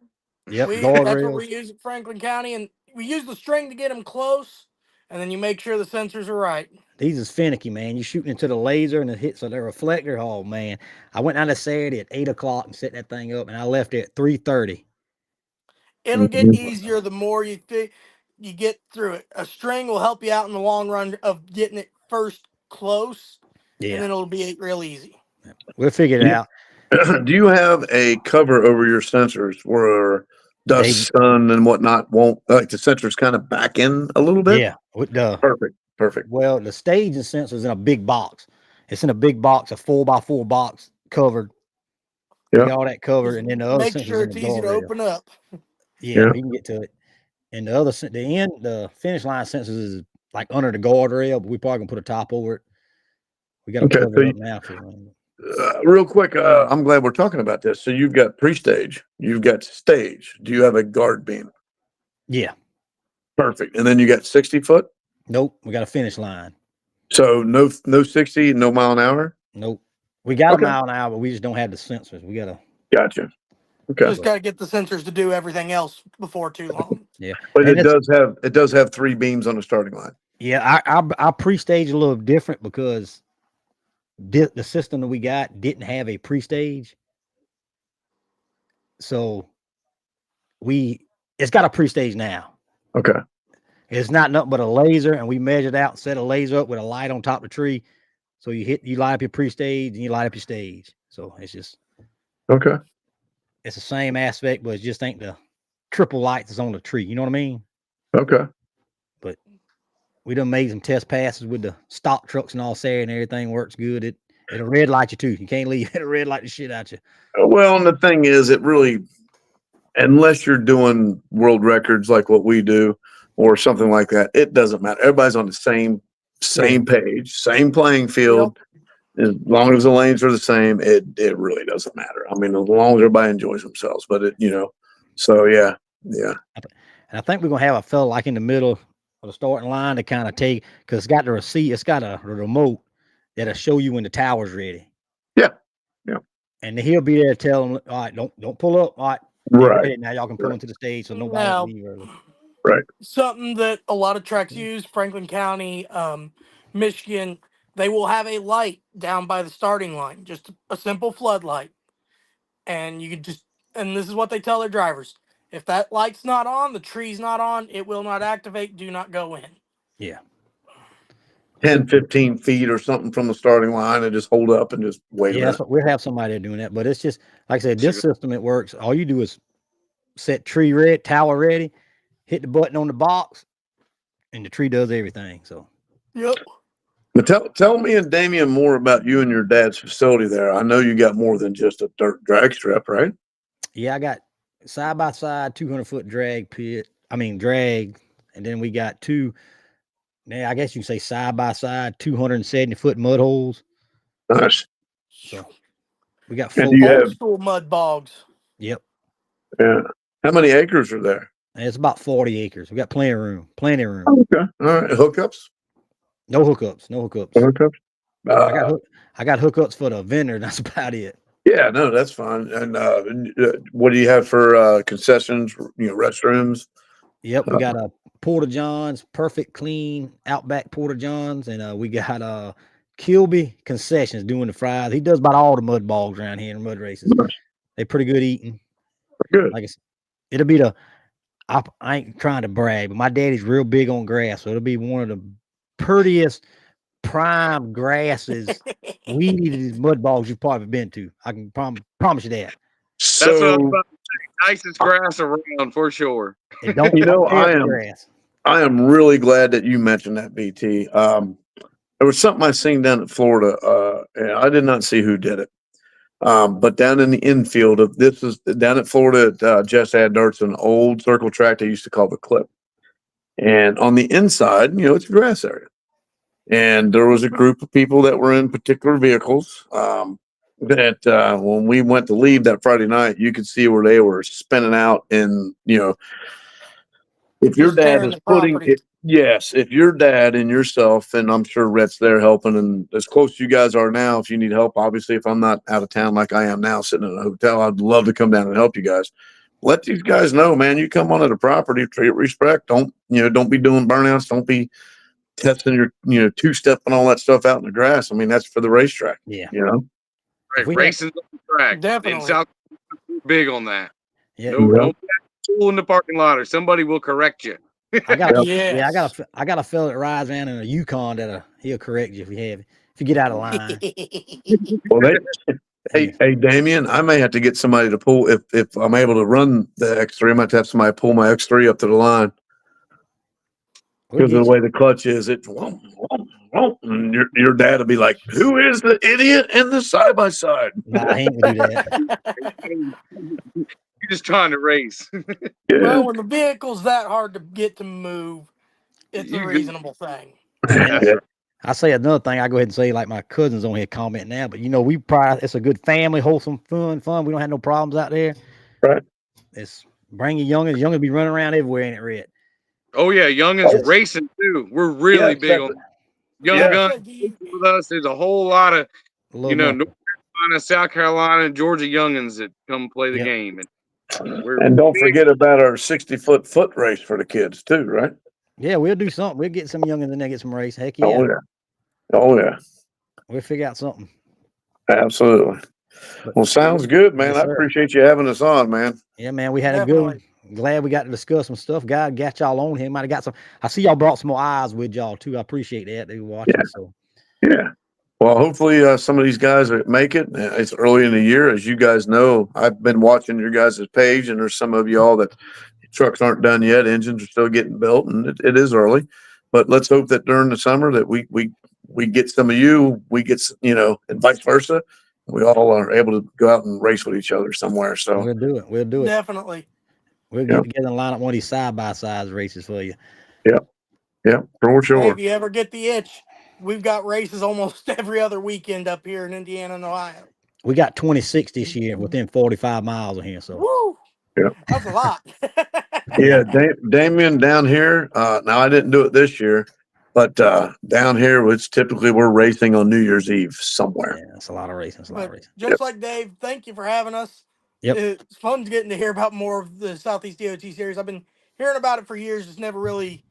Yep, That's what we guardrails. use at Franklin County, and we use the string to get them close, and then you make sure the sensors are right. These is finicky, man. You're shooting into the laser and it hits the reflector. Oh man, I went down to Saturday at 8 o'clock and set that thing up, and I left it at 3:30. It'll get easier the more you get through it. A string will help you out in the long run of getting it first close, and then it'll be real easy. We'll figure it out. Do you have a cover over your sensors where dust, sun, and whatnot won't, like the sensors kind of back in a little bit? Yeah, with the perfect. Well, the staging sensor is in a big box. It's in a big box, a 4x4 box covered. Yeah, all that covered, and then the other make sensors sure in it's the easy to open up. Yeah, we can get to it. And the finish line sensors is like under the guardrail, but we probably gonna put a top over it. We got to cover it up now. Real quick, I'm glad we're talking about this. So you've got pre-stage, you've got stage. Do you have a guard beam? Yeah. Perfect. And then you got 60 foot? Nope. We got a finish line. So no 60, no mile an hour? Nope. We got a mile an hour, but we just don't have the sensors. We got to. Gotcha. Okay. Just got to get the sensors to do everything else before too long. Yeah. But it does have 3 beams on the starting line. Yeah. Our pre-stage a little different because the system that we got didn't have a pre-stage. So it's got a pre-stage now. Okay. It's not nothing but a laser, and we measured out, set a laser up with a light on top of the tree. So you light up your pre-stage and you light up your stage. So it's just okay. It's the same aspect, but it just ain't the triple lights that's on the tree. You know what I mean? Okay. But we done made some test passes with the stock trucks and all Saturday, and everything works good. It'll red light you too. You can't leave. It'll red light the shit out you. Well, and the thing is, it really, unless you're doing world records like what we do or something like that, it doesn't matter. Everybody's on the same page, same playing field. Yep. As long as the lanes are the same, it really doesn't matter. I mean, as long as everybody enjoys themselves, but so yeah. And I think we're gonna have a fella like in the middle of the starting line to kind of take, because it's got the receipt, it's got a remote that'll show you when the tower's ready. Yeah. And he'll be there to tell them, all right, don't pull up. All right. Right. Now y'all can pull into the stage so nobody leave early. Right. Something that a lot of tracks use, Franklin County, Michigan, they will have a light down by the starting line, just a simple floodlight. And you can and this is what they tell their drivers. If that light's not on, the tree's not on, it will not activate. Do not go in. Yeah. 10, 15 feet or something from the starting line and just hold up and just wait. Yeah, we'll have somebody doing that. But it's just, like I said, this system, it works. All you do is set tower ready, hit the button on the box, and the tree does everything. So, yep. But tell me and Damian more about you and your dad's facility there. I know you got more than just a dirt drag strip, right? Yeah, I got side by side 200-foot drag, and then we got two. Now, I guess you can say side by side 270-foot mud holes. Nice. So we got old school mud bogs. Yep. Yeah. How many acres are there? It's about 40 acres. We got plenty of room. Okay. All right. Hookups? No hookups. No hookups. No hookups? I got hookups for the vendor. That's about it. Yeah, no, that's fine. And what do you have for concessions? Restrooms. Yep, we got a Porta Johns, perfect clean Outback Porta Johns, and we got Kilby Concessions doing the fries. He does about all the mud bogs around here in mud races. Nice. They're pretty good eating. Good. Like I said, it'll be I ain't trying to brag, but my daddy's real big on grass, so it'll be one of the prettiest prime grasses, weedy mud bogs you've probably been to. I can promise you that. That's what I was about to say. nicest grass around for sure. And don't You know, tear the grass. I am really glad that you mentioned that, BT. There was something I seen down in Florida, and I did not see who did it. But down in the infield of this is down in Florida at Just Add Dirt's an old circle track they used to call the Clip. And on the inside, you know, it's a grass area. And there was a group of people that were in particular vehicles that when we went to leave that Friday night, you could see where they were spinning out. And, you know, if your Just dad tearing is the putting property. it, yes, if your dad and yourself, and I'm sure Rhett's there helping, and as close as you guys are now, if you need help, obviously, if I'm not out of town like I am now, sitting in a hotel, I'd love to come down and help you guys. Let these guys know, man. You come onto the property, treat it respect. Don't be doing burnouts. Don't be testing your two-step and all that stuff out in the grass. I mean, that's for the racetrack. Yeah. You know. Right, We racing on the track. In Definitely. South Carolina, we're big on that. Yeah. No, Yeah. don't fool in the parking lot, or somebody will correct you. I got Yes. I got a fella that rides around in a Yukon that he'll correct you if you get out of line. Well, hey, Damien, I may have to get somebody to pull if I'm able to run the X3. I might have somebody pull my X3 up to the line We'll because of get the way the clutch is. It's and your dad will be like, "Who is the idiot in the side by side?" Nah, he ain't gonna do that. You're just trying to race. Well, when the vehicle's that hard to get to move, it's a You good. reasonable thing. That's right. I say another thing. I go ahead and say, like my cousins on here comment now, but you know, it's a good family, wholesome, fun. We don't have no problems out there. Right. It's bring your youngins. Youngins be running around everywhere, ain't it, Red? Oh yeah, youngins Yes. racing too. We're really Yes, big on young Yeah. guns with us. There's a whole lot of North Carolina, South Carolina, Georgia youngins that come play the Yep. game, and And don't forget about our 60-foot race for the kids too, right? Yeah, we'll do something. We'll get some youngins in there, get some race. Heck yeah. Oh yeah. We'll figure out something. Absolutely. But, Well, sounds good, man. Yes, I sir. appreciate you having us on, man. Yeah, man, we had a Definitely. good one. Glad we got to discuss some stuff. God got y'all on here. Might have got some. I see y'all brought some more eyes with y'all too. I appreciate that. They were watching. Yeah. So Yeah. Well, hopefully some of these guys make it. It's early in the year. As you guys know, I've been watching your guys' page, and there's some of y'all that trucks aren't done yet. Engines are still getting built, and it is early. But let's hope that during the summer that we get some of you, we get, and vice versa. We all are able to go out and race with each other somewhere. So we'll do it. We'll do it. Definitely. We'll get together and line up one of these side-by-side races for you. yeah, for sure. Hey, if you ever get the itch, we've got races almost every other weekend up here in Indiana and Ohio. We got 26 this year within 45 miles of here. So Woo! Yeah. That's a lot. Yeah, Damien down here. Now I didn't do it this year, but down here it's typically we're racing on New Year's Eve somewhere. yeah, it's a lot of racing. It's a lot of But racing. just like Dave, thank you for having us. Yep. It's fun getting to hear about more of the Southeast DOT series. I've been hearing about it for years. Just never really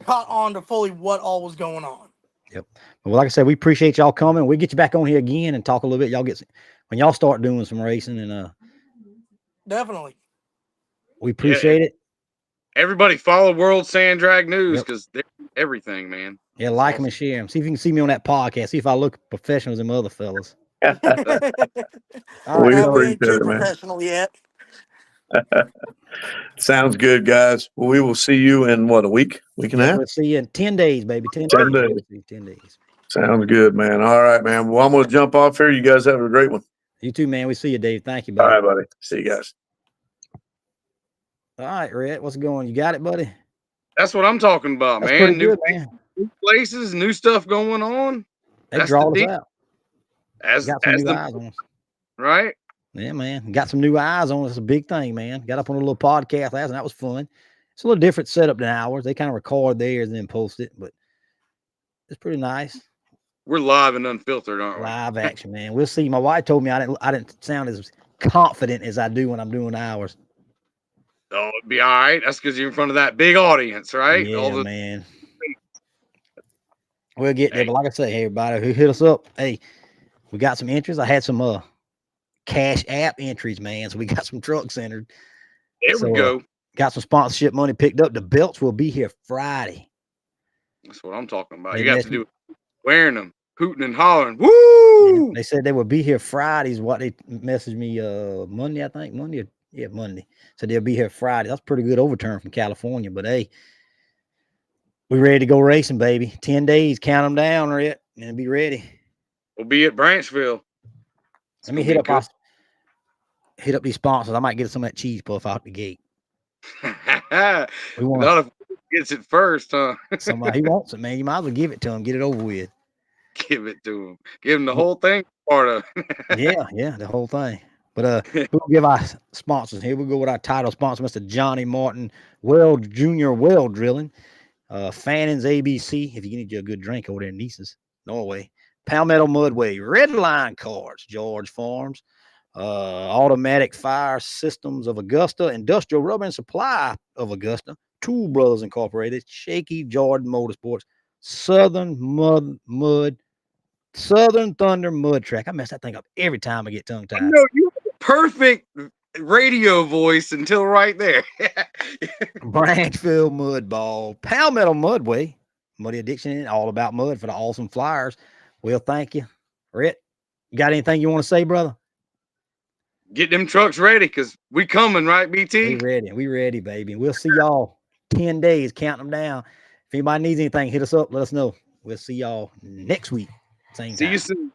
caught on to fully what all was going on. Yep. Well, like I said, we appreciate y'all coming. We'll get you back on here again and talk a little bit. Y'all when y'all start doing some racing, and Definitely. we appreciate it. everybody follow World Sand Drag News because they're everything, man. Yeah, like them and share them. See if you can see me on that podcast. See if I look professional as them other fellas. All We right, We ain't appreciate too it, man. professional yet. Sounds good, guys. Well, we will see you in what, a week and a half? we'll see you in 10 days, baby. 10 10 days. days. We'll see you 10 days. Sounds good, man. All right, man. Well, I'm going to jump off here. You guys have a great one. You too, man. We see you, Dave. Thank you, All buddy. right, buddy. See you guys. All right, Red. What's going? You got it, buddy? That's what I'm talking about, That's man. pretty good, man. New places, new stuff going on. They That's draw the us deal. out. As Got some as new the eyes on us. right. Yeah, man. Got some new eyes on us. It's a big thing, man. Got up on a little podcast last, and that was fun. It's a little different setup than ours. They kind of record theirs and then post it, but it's pretty nice. We're live and unfiltered, aren't we? Live action, man. We'll see. My wife told me I didn't sound as confident as I do when I'm doing ours. Oh, it'd be all right. That's because you're in front of that big audience, right? Yeah, man. We'll get there, but like I say, hey, everybody who hit us up, hey, we got some entries. I had some Cash App entries, man. So we got some trucks entered. There we go. Got some sponsorship money picked up. The belts will be here Friday. That's what I'm talking about. They You got to messaged- do it. Wearing them, hooting and hollering. Woo! They said they would be here Friday is what they messaged me Monday, I think. Monday or Yeah, Monday. So they'll be here Friday. That's pretty good overturn from California. But hey, we ready to go racing, baby. 10 days, count them down, Rhett, and be ready. We'll be at Branchville. Let me hit up these sponsors. I might get some of that cheese puff out the gate. We want not if he gets it first, huh? Somebody he wants it, man. You might as well give it to him. Get it over with. Give it to him. Give him the whole thing. Part of. yeah, the whole thing. But we'll give our sponsors. Here we go with our title sponsor, Mr. Johnny Martin, Junior Well Drilling, Fannon's ABC. If you need you a good drink over there in Nice's, Norway, Palmetto Mudway, Redline Cards, George Farms, Automatic Fire Systems of Augusta, Industrial Rubber and Supply of Augusta, Tool Brothers Incorporated, Shaky Jordan Motorsports, Southern Thunder Mud Track. I mess that thing up every time I get tongue tied. No, you have a perfect radio voice until right there. Branchville Mud Ball, Palmetto Mudway, Muddy Addiction, all about mud for the awesome flyers. Well, thank you. Rhett, you got anything you want to say, brother? Get them trucks ready because we coming, right, BT? We ready, baby. We'll see y'all 10 days, count them down. If anybody needs anything, hit us up, let us know. We'll see y'all next week. Same time. See you soon.